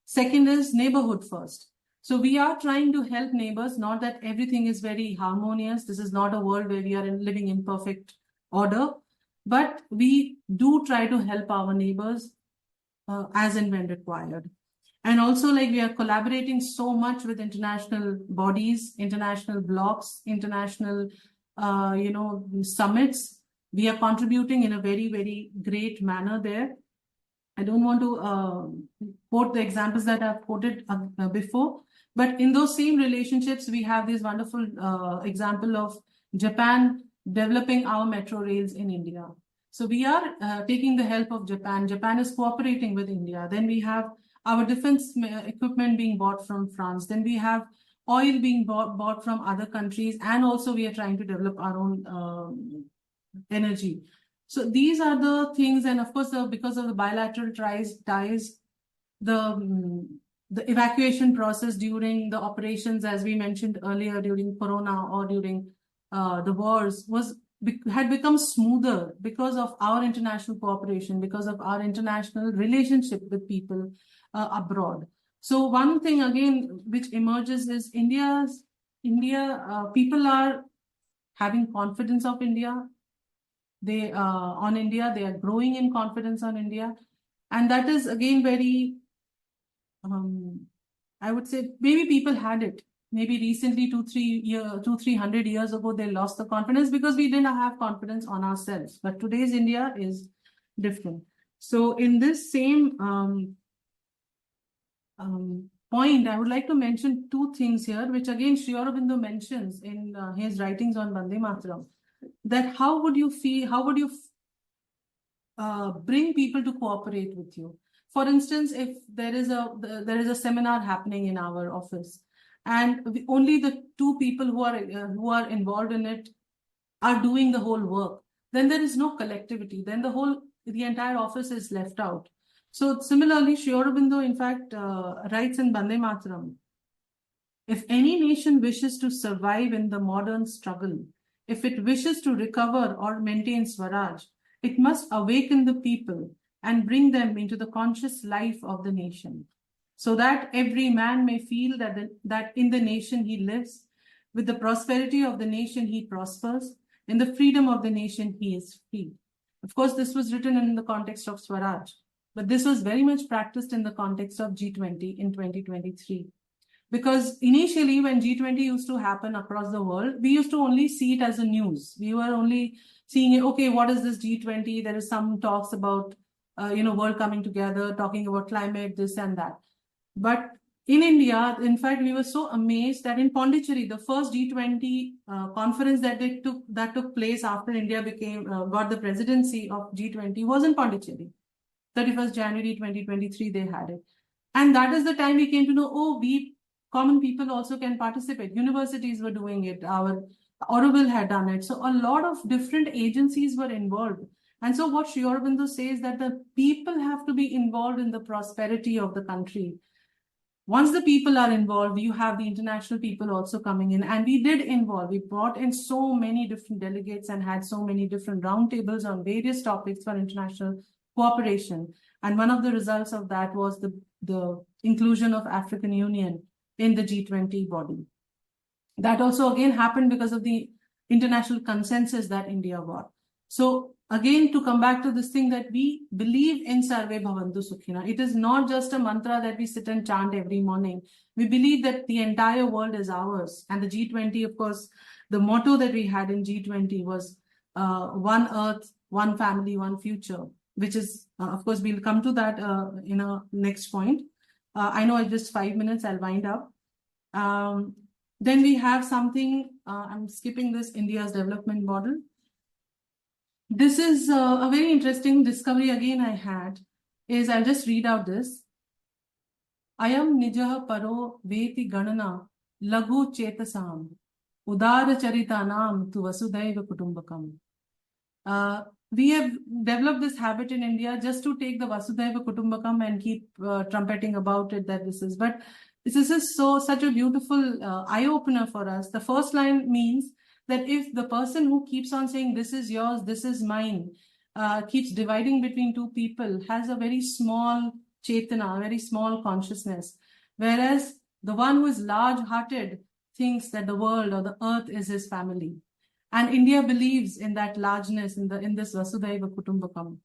S2: Second is neighborhood first. So we are trying to help neighbors, not that everything is very harmonious. This is not a world where we are living in perfect order, but we do try to help our neighbors as and when required. And also, like, we are collaborating so much with international bodies, international blocks, international, summits. We are contributing in a very, very great manner there. I don't want to quote the examples that I've quoted before, but in those same relationships, we have this wonderful example of Japan developing our metro rails in India. So we are taking the help of Japan. Japan is cooperating with India. Then we have our defense equipment being bought from France. Then we have oil being bought from other countries. And also we are trying to develop our own energy. So these are the things. And of course, because of the bilateral ties, the evacuation process during the operations, as we mentioned earlier, during Corona or during the wars, had become smoother because of our international cooperation, because of our international relationship with people abroad. So one thing again which emerges is people are having confidence of India. They on India, they are growing in confidence on India, and that is again very. I would say maybe people had it. Maybe recently, 300 years ago, they lost the confidence because we didn't have confidence on ourselves. But today's India is different. So in this same point, I would like to mention two things here, which again Sri Aurobindo mentions in his writings on Vande Mataram. That how would you bring people to cooperate with you? For instance, if there is a seminar happening in our office, and only the two people who are involved in it are doing the whole work, then there is no collectivity. Then the entire office is left out. So similarly, Sri Aurobindo, in fact, writes in Vande Mataram, if any nation wishes to survive in the modern struggle, if it wishes to recover or maintain Swaraj, it must awaken the people and bring them into the conscious life of the nation, so that every man may feel that in the nation he lives, with the prosperity of the nation he prospers, in the freedom of the nation he is free. Of course, this was written in the context of Swaraj, but this was very much practiced in the context of G20 in 2023. Because initially, when G20 used to happen across the world, we used to only see it as a news. We were only seeing, okay, what is this G20? There is some talks about, world coming together, talking about climate, this and that. But in India, in fact, we were so amazed that in Pondicherry, the first G20 conference that took place after India got the presidency of G20 was in Pondicherry. 31st January 2023, they had it. And that is the time we came to know, common people also can participate. Universities were doing it. Our Auroville had done it. So a lot of different agencies were involved. And so what Sri Aurobindo says that the people have to be involved in the prosperity of the country. once the people are involved, you have the international people also coming in. And we did involve, we brought in so many different delegates and had so many different roundtables on various topics for international cooperation. And one of the results of that was the inclusion of African Union in the G20 body. That also again happened because of the international consensus that India got. So again, to come back to this thing that we believe in Sarve Bhavantu Sukhina, it is not just a mantra that we sit and chant every morning. We believe that the entire world is ours. And the G20, of course, the motto that we had in G20 was one earth, one family, one future, which is, of course, we'll come to that in a next point. I know it's just 5 minutes, I'll wind up. Then we have something, I'm skipping this, India's development model. This is a very interesting discovery again I had, is I'll just read out this. Ayam nijah paro veti ganana lagu chetasam udara charitanam tu vasudhaiva kutumbakam. We have developed this habit in India just to take the Vasudhaiva Kutumbakam and keep trumpeting about it that this is. But this is such a beautiful eye-opener for us. The first line means that if the person who keeps on saying, this is yours, this is mine, keeps dividing between two people, has a very small chetana, a very small consciousness. Whereas the one who is large-hearted thinks that the world or the earth is his family. And India believes in that largeness, in this Vasudhaiva Kutumbakam.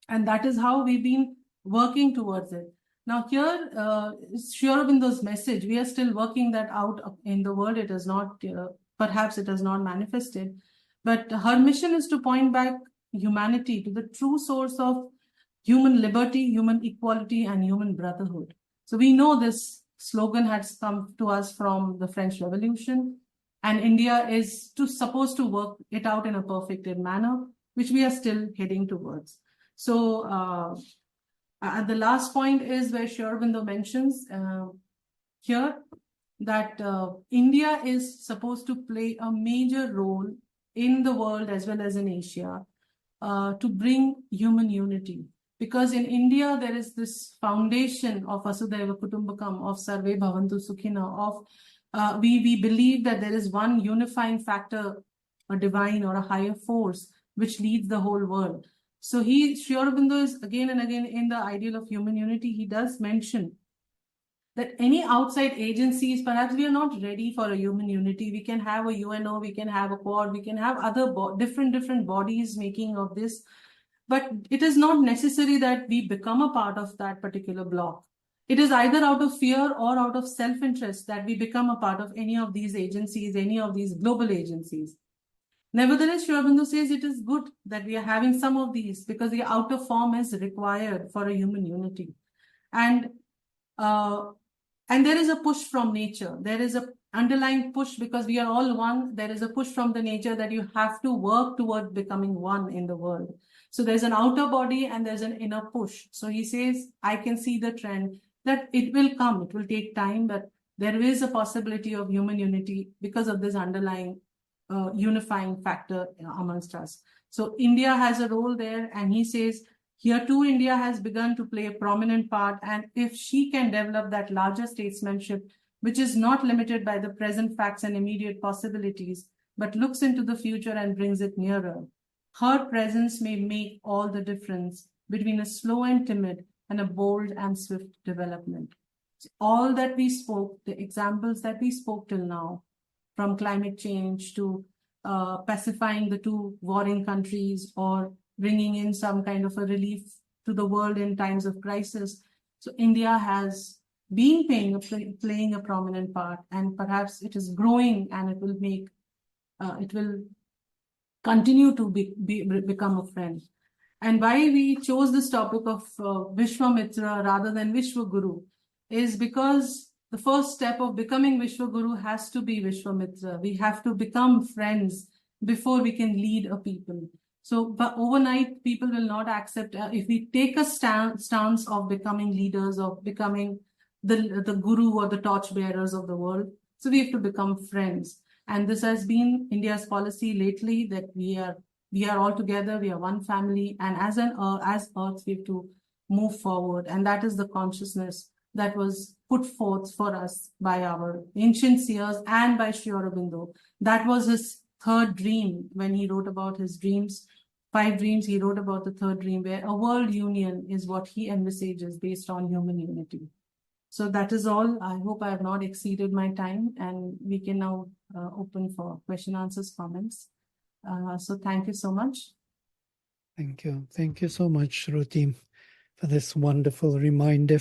S2: And that is how we've been working towards it. Now here, Sri Aurobindo's message, we are still working that out in the world. It is not, perhaps it has not manifested. But her mission is to point back humanity to the true source of human liberty, human equality, and human brotherhood. So we know this slogan has come to us from the French Revolution. And India is supposed to work it out in a perfected manner, which we are still heading towards. So the last point is where Sri Aurobindo mentions here that India is supposed to play a major role in the world as well as in Asia to bring human unity. Because in India, there is this foundation of Vasudhaiva Kutumbakam, of Sarve Bhavantu Sukhina, of we believe that there is one unifying factor, a divine or a higher force, which leads the whole world. So Sri Aurobindo is again and again in the ideal of human unity. He does mention that any outside agencies, perhaps we are not ready for a human unity. We can have a UNO, we can have a Quad, we can have other different bodies making of this. But it is not necessary that we become a part of that particular bloc. It is either out of fear or out of self-interest that we become a part of any of these agencies, any of these global agencies. Nevertheless, Sri Aurobindo says it is good that we are having some of these because the outer form is required for a human unity. And there is a push from nature. There is an underlying push because we are all one. There is a push from the nature that you have to work toward becoming one in the world. So there's an outer body and there's an inner push. So he says, I can see the trend that it will come. It will take time, but there is a possibility of human unity because of this underlying unifying factor amongst us. So India has a role there, and he says, here too, India has begun to play a prominent part. And if she can develop that larger statesmanship, which is not limited by the present facts and immediate possibilities, but looks into the future and brings it nearer, her presence may make all the difference between a slow and timid and a bold and swift development. So all that we spoke, the examples that we spoke till now, from climate change to pacifying the two warring countries or bringing in some kind of a relief to the world in times of crisis. So India has been playing a prominent part, and perhaps it is growing, and it will continue to become a friend. And why we chose this topic of Vishwamitra rather than Vishwaguru is because the first step of becoming Vishwaguru has to be Vishwamitra. We have to become friends before we can lead a people. So, but overnight, people will not accept, if we take a stance of becoming leaders, of becoming the guru or the torch bearers of the world. So we have to become friends. And this has been India's policy lately, that we are all together, we are one family, and as Earth, we have to move forward. And that is the consciousness that was put forth for us by our ancient seers and by Sri Aurobindo. That was his third dream when he wrote about his dreams. 5 dreams, he wrote about the third dream, where a world union is what he envisages based on human unity. So that is all. I hope I have not exceeded my time, and we can now open for question, answers, comments. So thank you so much.
S3: Thank you. Thank you so much, Shruti, for this wonderful reminder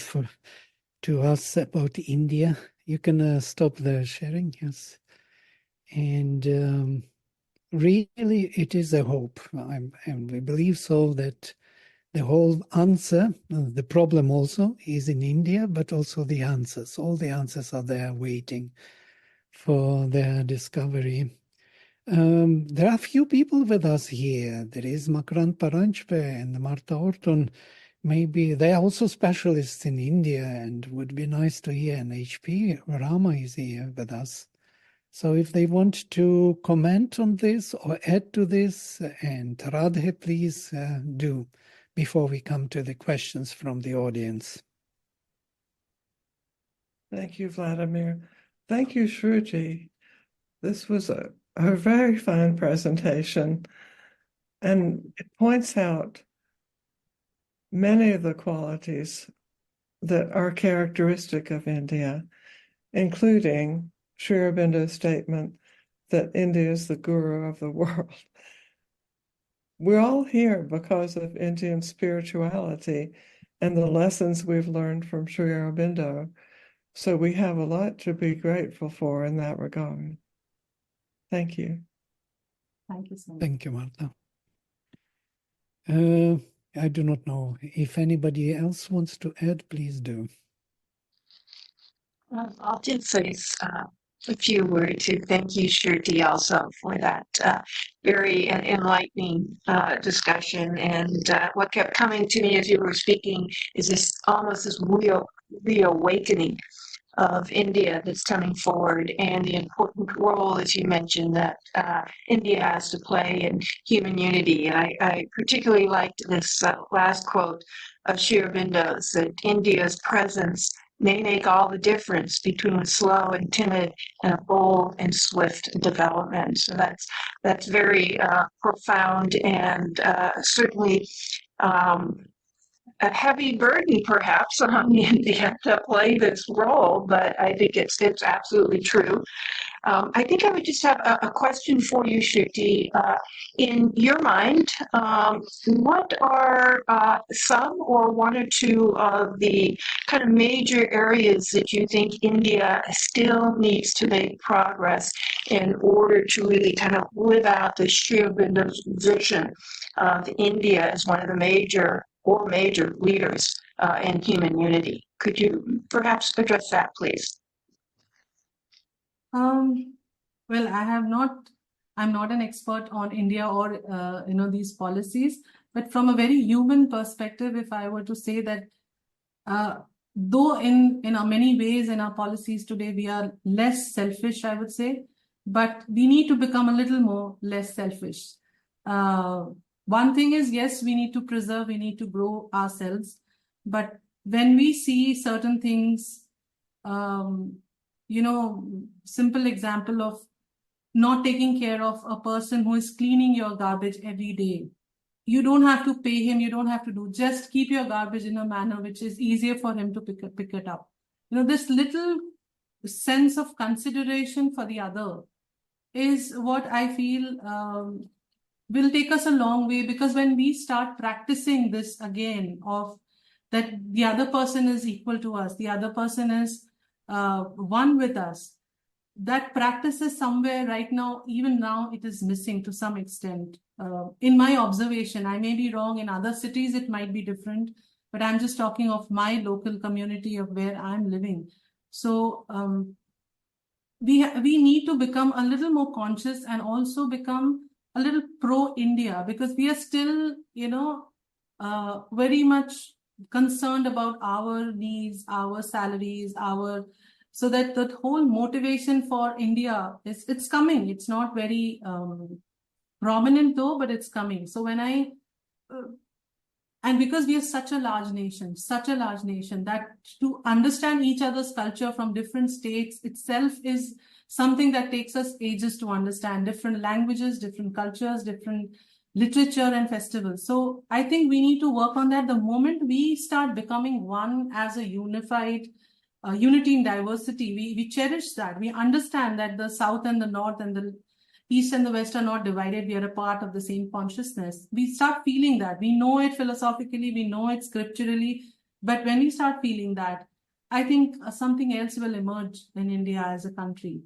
S3: to us about India. You can stop the sharing, yes. And really, it is a hope. And we believe so that the whole answer, the problem also is in India, but also the answers. All the answers are there waiting for their discovery. There are a few people with us here. There is Makrant Paranchpe and Martha Orton. Maybe they are also specialists in India, and would be nice to hear. And HP Rama is here with us. So if they want to comment on this or add to this, and Radhe, please do before we come to the questions from the audience.
S4: Thank you, Vladimir. Thank you, Shruti. This was a very fine presentation, and it points out many of the qualities that are characteristic of India, including Sri Aurobindo's statement that India is the guru of the world. We're all here because of Indian spirituality and the lessons we've learned from Sri Aurobindo. So we have a lot to be grateful for in that regard. Thank you.
S2: Thank you so much.
S3: Thank you, Martha. I do not know. If anybody else wants to add, please do.
S1: I'll just say a few words to thank you, Shruti, also for that very enlightening discussion. And what kept coming to me as you were speaking is this almost this reawakening of India that's coming forward, and the important role, as you mentioned, that India has to play in human unity. And I particularly liked this last quote of Sri Aurobindo's, that India's presence may make all the difference between a slow and timid and a bold and swift development. So that's very profound, and certainly a heavy burden perhaps on India to play this role, but I think it's absolutely true. I think I would just have a question for you, Shruti. In your mind, what are some or one or two of the kind of major areas that you think India still needs to make progress in order to really kind of live out the Sri Aurobindo's vision of India as one of the major leaders in human unity? Could you perhaps address that, please?
S2: Well, I'm not an expert on India or these policies, but from a very human perspective, if I were to say that though in many ways in our policies today we are less selfish, I would say, but we need to become a little more less selfish. One thing is, yes, we need to preserve, we need to grow ourselves, but when we see certain things, simple example of not taking care of a person who is cleaning your garbage every day. You don't have to pay him, you don't have to do, just keep your garbage in a manner which is easier for him to pick it up. This little sense of consideration for the other is what I feel will take us a long way, because when we start practicing this again, of that the other person is equal to us, the other person is one with us, that practice is somewhere right now, even now, it is missing to some extent. In my observation, I may be wrong, in other cities it might be different, but I'm just talking of my local community of where I'm living. So we need to become a little more conscious and also become a little pro-India, because we are still, very much concerned about our needs, our salaries, so that the whole motivation for India it's coming. It's not very prominent though, but it's coming. So when And because we are such a large nation, that to understand each other's culture from different states itself is something that takes us ages to understand. Different languages, different cultures, different literature and festivals. So I think we need to work on that. The moment we start becoming one as a unified unity in diversity, we cherish that. We understand that the South and the North and the East and the West are not divided. We are a part of the same consciousness. We start feeling that. We know it philosophically, we know it scripturally, but when we start feeling that, I think something else will emerge in India as a country.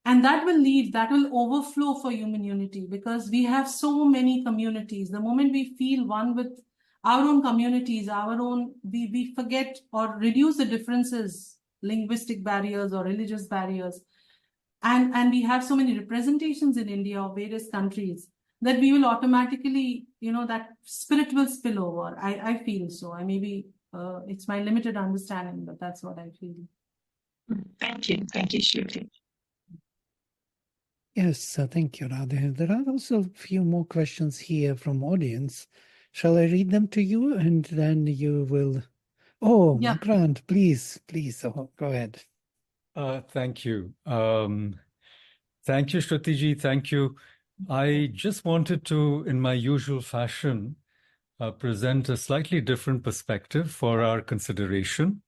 S2: And that will overflow for human unity, because we have so many communities. The moment we feel one with our own communities, we forget or reduce the differences, linguistic barriers or religious barriers. And we have so many representations in India of various countries that we will automatically, that spirit will spill over. I feel so. Maybe it's my limited understanding, but that's what I feel.
S1: Thank you. Thank you, Shruti.
S3: Yes, thank you, Radhe. There are also a few more questions here from audience. Shall I read them to you and then you will... Oh,
S2: Yeah.
S3: Grant, please, go ahead.
S5: Thank you. Thank you, Shruti ji. Thank you. I just wanted to, in my usual fashion, present a slightly different perspective for our consideration.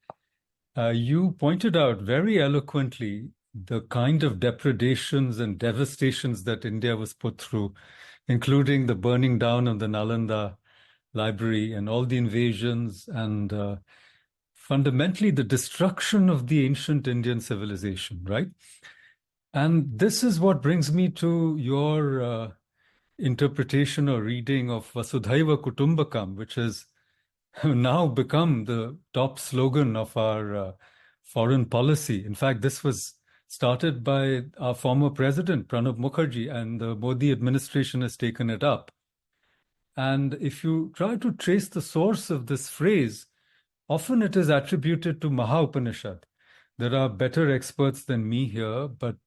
S5: You pointed out very eloquently the kind of depredations and devastations that India was put through, including the burning down of the Nalanda library and all the invasions and fundamentally the destruction of the ancient Indian civilization, right? And this is what brings me to your interpretation or reading of Vasudhaiva Kutumbakam, which has now become the top slogan of our foreign policy. In fact, this was started by our former president, Pranab Mukherjee, and the Modi administration has taken it up. And if you try to trace the source of this phrase, often it is attributed to Maha Upanishad. There are better experts than me here, but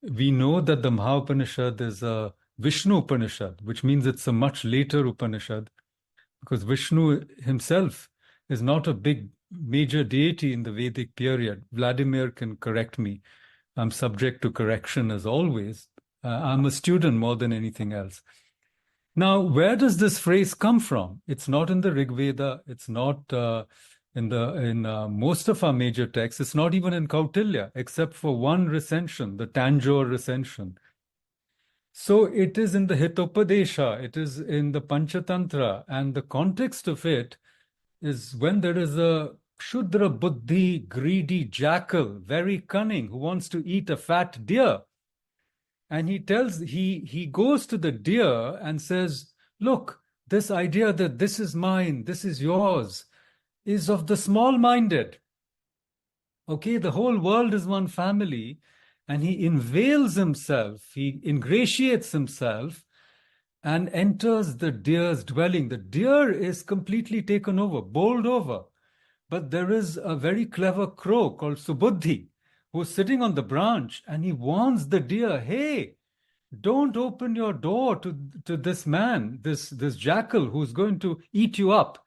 S5: we know that the Maha Upanishad is a Vishnu Upanishad, which means it's a much later Upanishad, because Vishnu himself is not a big major deity in the Vedic period. Vladimir can correct me. I'm subject to correction as always. I'm a student more than anything else. Now, where does this phrase come from? It's not in the Rig Veda. It's not in most of our major texts. It's not even in Kautilya, except for one recension, the Tanjore recension. So it is in the Hitopadesha, it is in the Panchatantra, and the context of it is when there is a Shudra Buddhi, greedy jackal, very cunning, who wants to eat a fat deer. And he goes to the deer and says, look, this idea that this is mine, this is yours, is of the small-minded. Okay, the whole world is one family, and he unveils himself, he ingratiates himself, and enters the deer's dwelling. The deer is completely taken over, bowled over. But there is a very clever crow called Subuddhi, who's sitting on the branch, and he warns the deer, hey, don't open your door to this man, this jackal who's going to eat you up.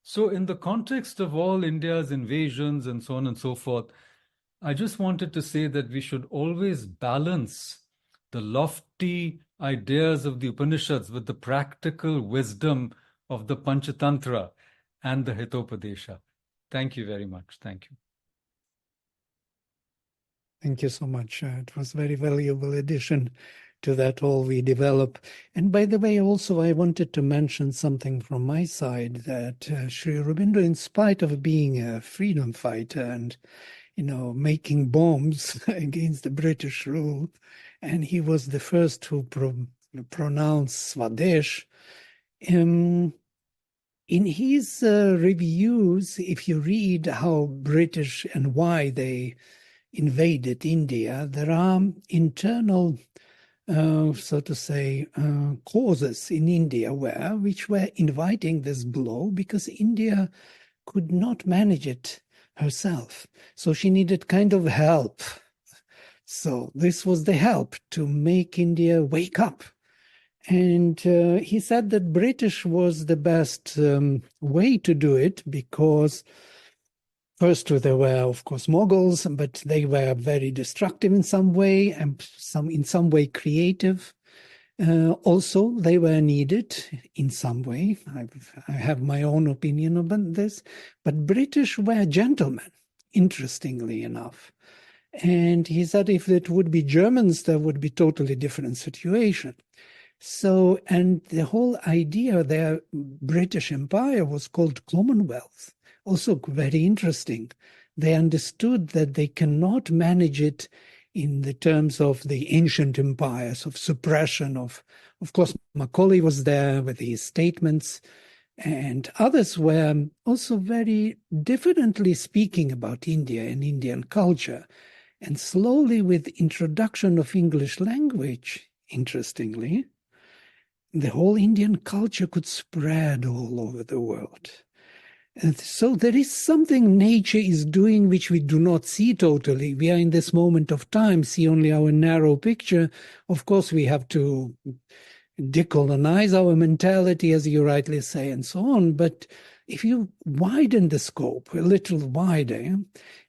S5: So in the context of all India's invasions and so on and so forth, I just wanted to say that we should always balance the lofty ideas of the Upanishads with the practical wisdom of the Panchatantra and the Hitopadesha. Thank you very much. Thank you.
S3: Thank you so much. It was a very valuable addition to that all we develop. And by the way, also, I wanted to mention something from my side, that Sri Aurobindo, in spite of being a freedom fighter and, making bombs against the British rule, and he was the first to pronounce Swadesh, in his reviews, if you read how British and why they invaded India, there are internal so to say, causes in India which were inviting this blow, because India could not manage it herself. So she needed kind of help. So this was the help to make India wake up And he said that British was the best way to do it because first there were, of course, Mughals, but they were very destructive in some way and in some way creative. Also, they were needed in some way. I have my own opinion about this, but British were gentlemen, interestingly enough. And he said if it would be Germans, there would be totally different situation. So, and the whole idea there, British Empire was called Commonwealth. Also very interesting. They understood that they cannot manage it in the terms of the ancient empires, of suppression of course, Macaulay was there with his statements, and others were also very diffidently speaking about India and Indian culture. And slowly, with introduction of English language, interestingly, the whole Indian culture could spread all over the world. And so there is something nature is doing which we do not see totally. We are in this moment of time, see only our narrow picture. Of course, we have to decolonize our mentality, as you rightly say, and so on. But if you widen the scope a little wider,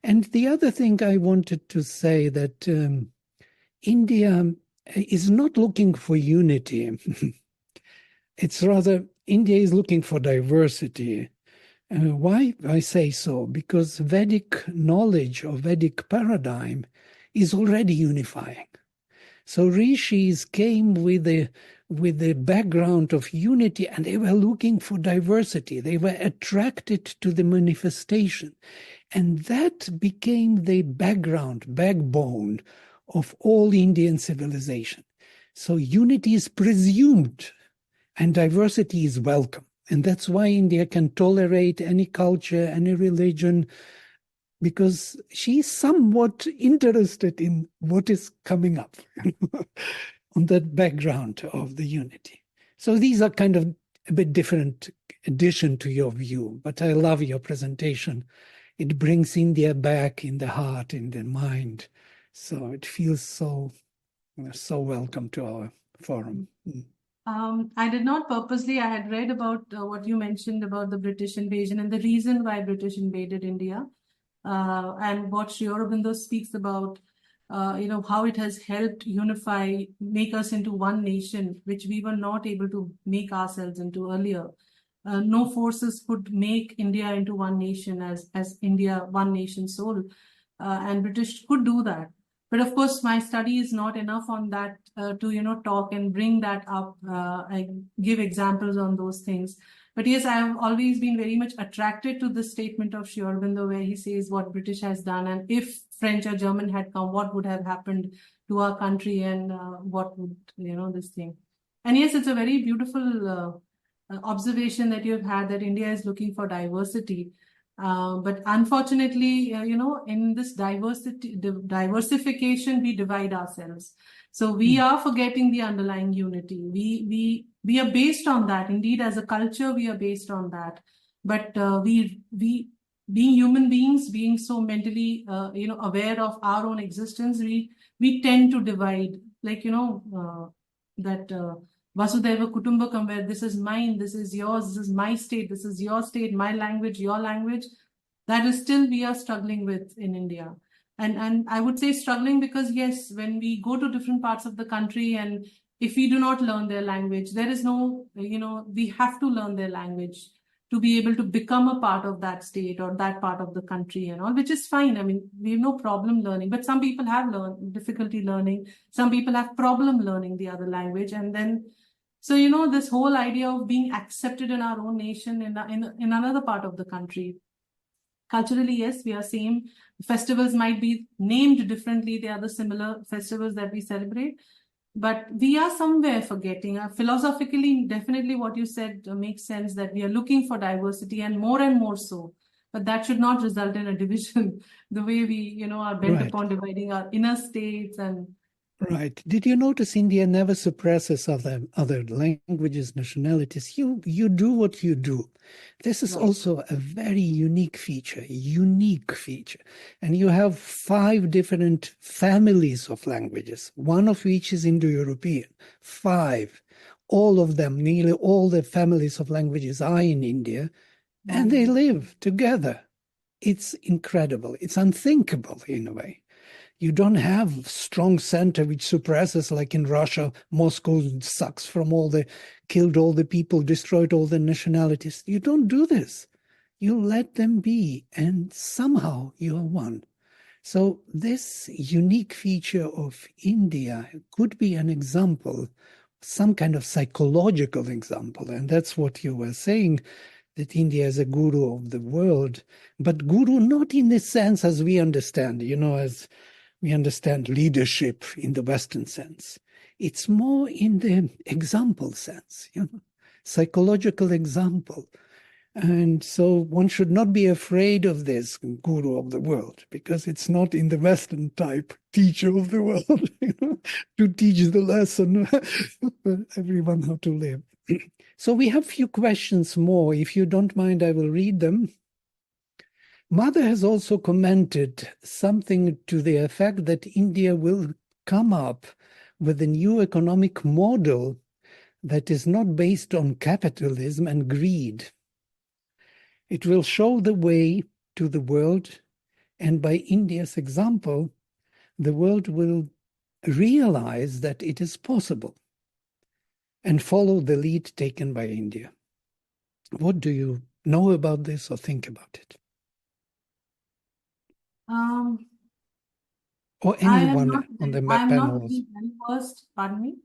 S3: and the other thing I wanted to say that India is not looking for unity. It's rather, India is looking for diversity. Why I say so? Because Vedic knowledge or Vedic paradigm is already unifying. So rishis came with the background of unity, and they were looking for diversity. They were attracted to the manifestation. And that became the backbone of all Indian civilization. So unity is presumed and diversity is welcome. And that's why India can tolerate any culture, any religion, because she's somewhat interested in what is coming up on that background of the unity. So these are kind of a bit different addition to your view, but I love your presentation. It brings India back in the heart, in the mind. So it feels so welcome to our forum.
S2: I did not purposely. I had read about what you mentioned about the British invasion and the reason why British invaded India, and what Sri Aurobindo speaks about, how it has helped unify, make us into one nation, which we were not able to make ourselves into earlier. No forces could make India into one nation as India, one nation soul, and British could do that. But of course, my study is not enough on that to talk and bring that up. I give examples on those things. But yes, I have always been very much attracted to the statement of Sri Aurobindo, where he says what British has done, and if French or German had come, what would have happened to our country, and what would this thing. And yes, it's a very beautiful observation that you've had, that India is looking for diversity. But unfortunately, in this diversification, we divide ourselves. So we are forgetting the underlying unity. We are based on that. Indeed, as a culture, we are based on that. But we being human beings, being so mentally aware of our own existence, we tend to divide. Like that. Vasudhaiva Kutumbakam, where this is mine, this is yours, this is my state, this is your state, my language, your language. That is still we are struggling with in India. And I would say struggling because, yes, when we go to different parts of the country, and if we do not learn their language, there is no, we have to learn their language to be able to become a part of that state or that part of the country and all, which is fine. I mean, we have no problem learning, but some people have difficulty learning. Some people have problem learning the other language. And then, so, this whole idea of being accepted in our own nation, in another part of the country. Culturally, yes, we are same. Festivals might be named differently. They are the similar festivals that we celebrate. But we are somewhere forgetting. Philosophically, definitely what you said makes sense, that we are looking for diversity and more so. But that should not result in a division, the way we, are bent upon dividing our inner states and...
S3: Right. Did you notice India never suppresses other languages, nationalities? You do what you do. This is also a very unique feature. And you have 5 different families of languages, one of which is Indo-European. 5. all of them, nearly all the families of languages are in India, and they live together. It's incredible. It's unthinkable in a way. You don't have strong center which suppresses, like in Russia, Moscow sucks from killed all the people, destroyed all the nationalities. You don't do this. You let them be, and somehow you are one. So this unique feature of India could be an example, some kind of psychological example, and that's what you were saying, that India is a guru of the world, but guru not in the sense as we understand, as we understand leadership in the Western sense. It's more in the example sense, psychological example. And so one should not be afraid of this guru of the world, because it's not in the Western type teacher of the world, to teach the lesson for everyone how to live. So we have a few questions more. If you don't mind, I will read them. Mother has also commented something to the effect that India will come up with a new economic model that is not based on capitalism and greed. It will show the way to the world, and by India's example, the world will realize that it is possible and follow the lead taken by India. What do you know about this or think about it? Or anyone on the
S2: I'm not
S3: panel?
S2: very well versed, pardon me.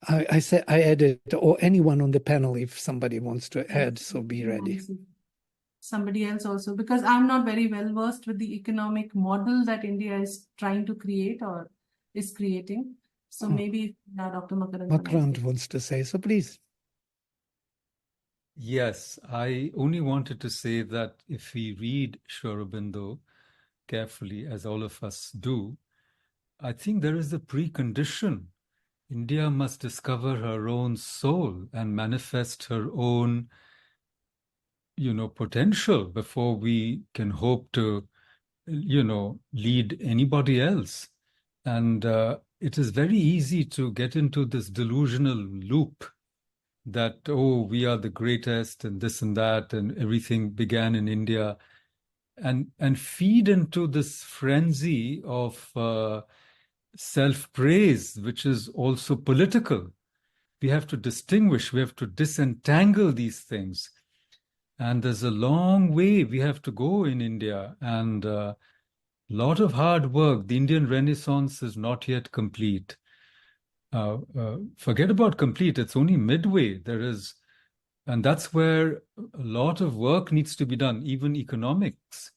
S3: I said I added, or anyone on the panel, if somebody wants to add, so be ready.
S2: Somebody else also, because I'm not very well versed with the economic model that India is trying to create or is creating. So maybe Dr.
S3: Makrand wants to say, so please.
S5: Yes, I only wanted to say that if we read Sri Aurobindo carefully, as all of us do, I think there is a precondition. India must discover her own soul and manifest her own, potential before we can hope to, lead anybody else. And it is very easy to get into this delusional loop that, oh, we are the greatest and this and that, and everything began in India, and feed into this frenzy of self-praise, which is also political. We have to distinguish, we have to disentangle these things. And there's a long way we have to go in India, and a lot of hard work. The Indian Renaissance is not yet complete. Forget about complete, it's only midway. And that's where a lot of work needs to be done, even economics.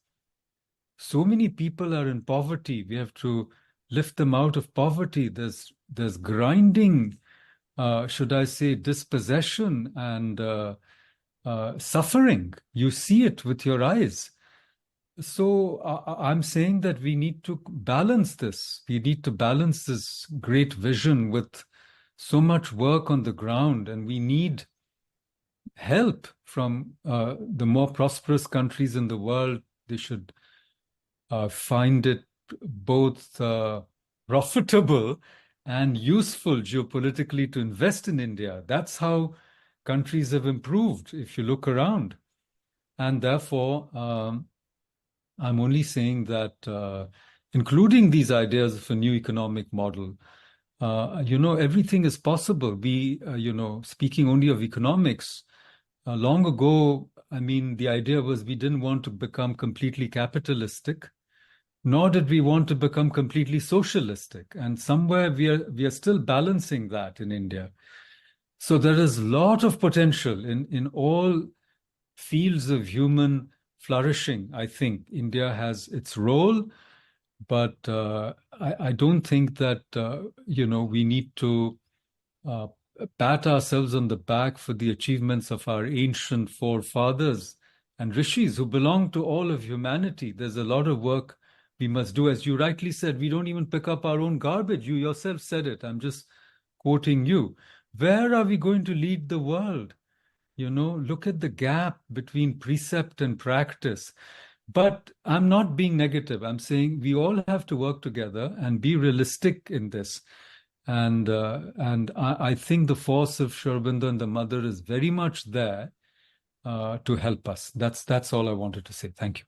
S5: So many people are in poverty. We have to lift them out of poverty. There's grinding, should I say, dispossession and suffering. You see it with your eyes. So I'm saying that we need to balance this. We need to balance this great vision with so much work on the ground, and we need help from the more prosperous countries in the world. They should find it both profitable and useful geopolitically to invest in India. That's how countries have improved, if you look around. And therefore, I'm only saying that, including these ideas of a new economic model, everything is possible. We, speaking only of economics, long ago, I mean, the idea was we didn't want to become completely capitalistic, nor did we want to become completely socialistic. And somewhere we are still balancing that in India. So there is a lot of potential in all fields of human flourishing. I think India has its role, but I don't think that, we need to pat ourselves on the back for the achievements of our ancient forefathers and rishis who belong to all of humanity. There's a lot of work we must do. As you rightly said, we don't even pick up our own garbage. You yourself said it. I'm just quoting you. Where are we going to lead the world? Look at the gap between precept and practice. But I'm not being negative. I'm saying we all have to work together and be realistic in this. And I think the force of Sri Aurobindo and the mother is very much there to help us. That's all I wanted to say. Thank you.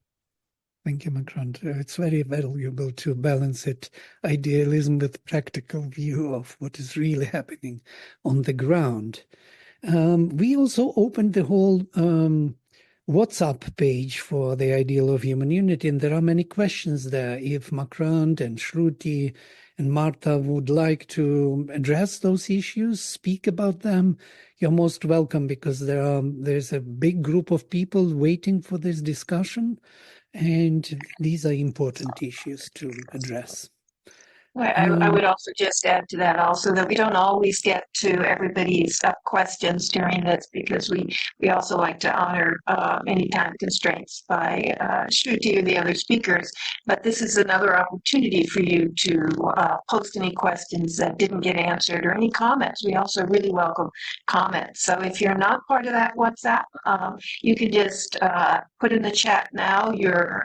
S3: Thank you, Makrant. It's very valuable to balance it, idealism with practical view of what is really happening on the ground. We also opened the whole WhatsApp page for the ideal of human unity, and there are many questions there. If Makrant and Shruti and Martha would like to address those issues, speak about them, you're most welcome, because there's a big group of people waiting for this discussion. And these are important issues to address.
S1: I would also just add to that also that we don't always get to everybody's questions during this, because we also like to honor any time constraints by Shruti or the other speakers. But this is another opportunity for you to post any questions that didn't get answered or any comments. We also really welcome comments. So if you're not part of that WhatsApp, you can just put in the chat now your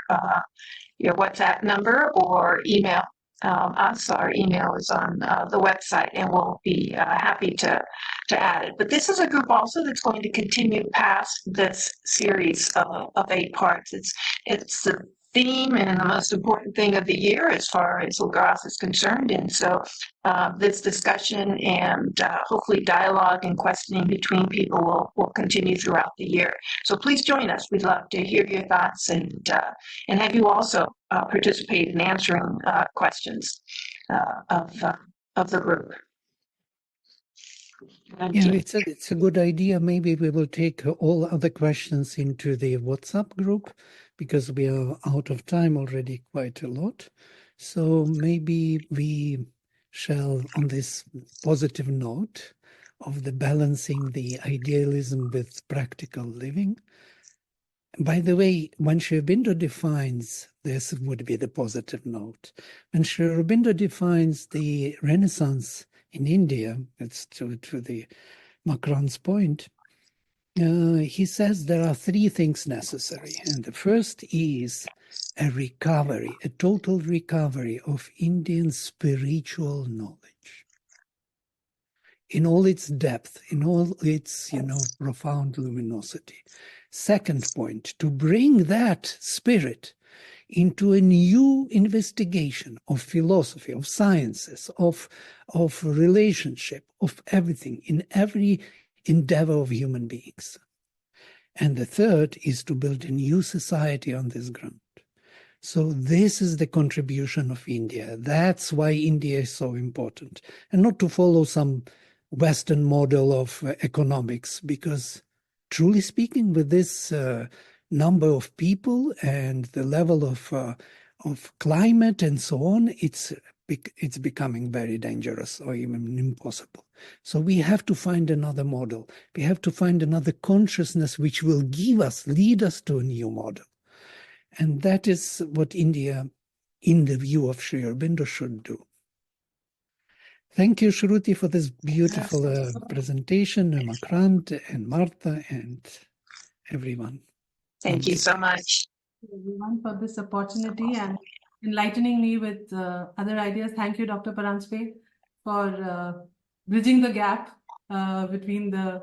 S1: WhatsApp number or email us. Our email is on the website, and we'll be happy to add it. But this is a group also that's going to continue past this series of 8 parts. It's the theme and the most important thing of the year as far as Lagos is concerned. And so this discussion and hopefully dialogue and questioning between people will continue throughout the year. So please join us. We'd love to hear your thoughts and have you also participate in answering questions of the group.
S3: Yeah, it's a good idea. Maybe we will take all other questions into the WhatsApp group, because we are out of time already quite a lot. So maybe we shall, on this positive note of the balancing the idealism with practical living. By the way, when Sri Aurobindo defines, this would be the positive note. When Sri Aurobindo defines the Renaissance in India, it's to the Makrant's point, he says there are 3 things necessary. And the first is a recovery, a total recovery of Indian spiritual knowledge in all its depth, in all its, profound luminosity. Second point, to bring that spirit into a new investigation of philosophy, of sciences, of relationship, of everything, in every endeavor of human beings. And the third is to build a new society on this ground. So this is the contribution of India. That's why India is so important. And not to follow some Western model of economics, because truly speaking, with this number of people and the level of climate and so on, it's becoming very dangerous or even impossible. So we have to find another model. We have to find another consciousness which will lead us to a new model. And that is what India, in the view of Sri Aurobindo, should do. Thank you, Shruti, for this beautiful presentation, and Makrant and Martha and everyone.
S1: Thank you so much.
S2: Everyone for this opportunity and enlightening me with other ideas. Thank you, Dr. Paranspe, for bridging the gap between the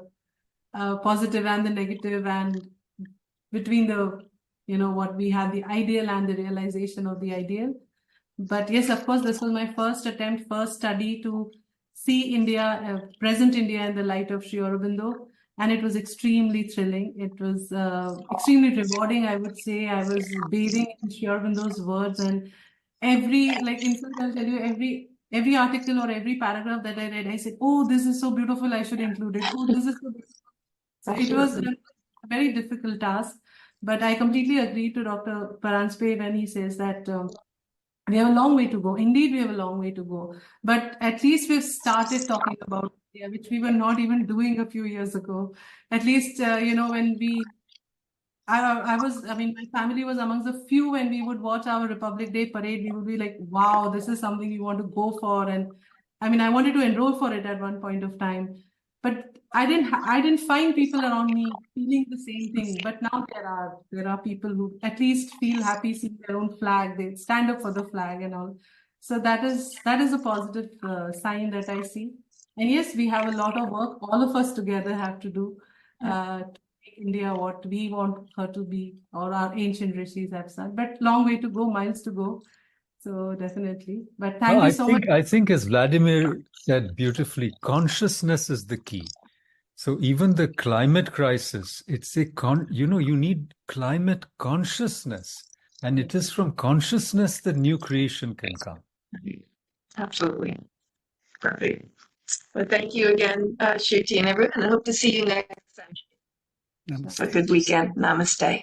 S2: positive and the negative, and between the, what we had, the ideal and the realization of the ideal. But yes, of course, this was my first study to see India, present India in the light of Sri Aurobindo. And it was extremely thrilling. It was extremely rewarding, I would say. I was bathing in Sri Aurobindo's words, and in fact, I'll tell you, every article or every paragraph that I read, I said, oh, this is so beautiful, I should include it. Oh, this is so beautiful. So it was a very difficult task. But I completely agree to Dr. Paranspe when he says that we have a long way to go. Indeed, we have a long way to go. But at least we've started talking about India, which we were not even doing a few years ago. At least, when my family was amongst the few when we would watch our Republic Day parade, we would be like, wow, this is something we want to go for. And I wanted to enroll for it at one point of time. But I didn't find people around me feeling the same thing. But now there are people who at least feel happy seeing their own flag. They stand up for the flag and all. So that is a positive sign that I see. And yes, we have a lot of work all of us together have to do to make India what we want her to be, or our ancient rishis have said. But long way to go, miles to go. So definitely. But
S5: No,
S2: thank you so much.
S5: I think as Vladimir said beautifully, consciousness is the key. So even the climate crisis, it's you need climate consciousness, and it is from consciousness that new creation can come.
S1: Absolutely. Perfect. Well, thank you again, Shruti and everyone. I hope to see you next time. Have a
S3: Namaste.
S1: good weekend. Namaste.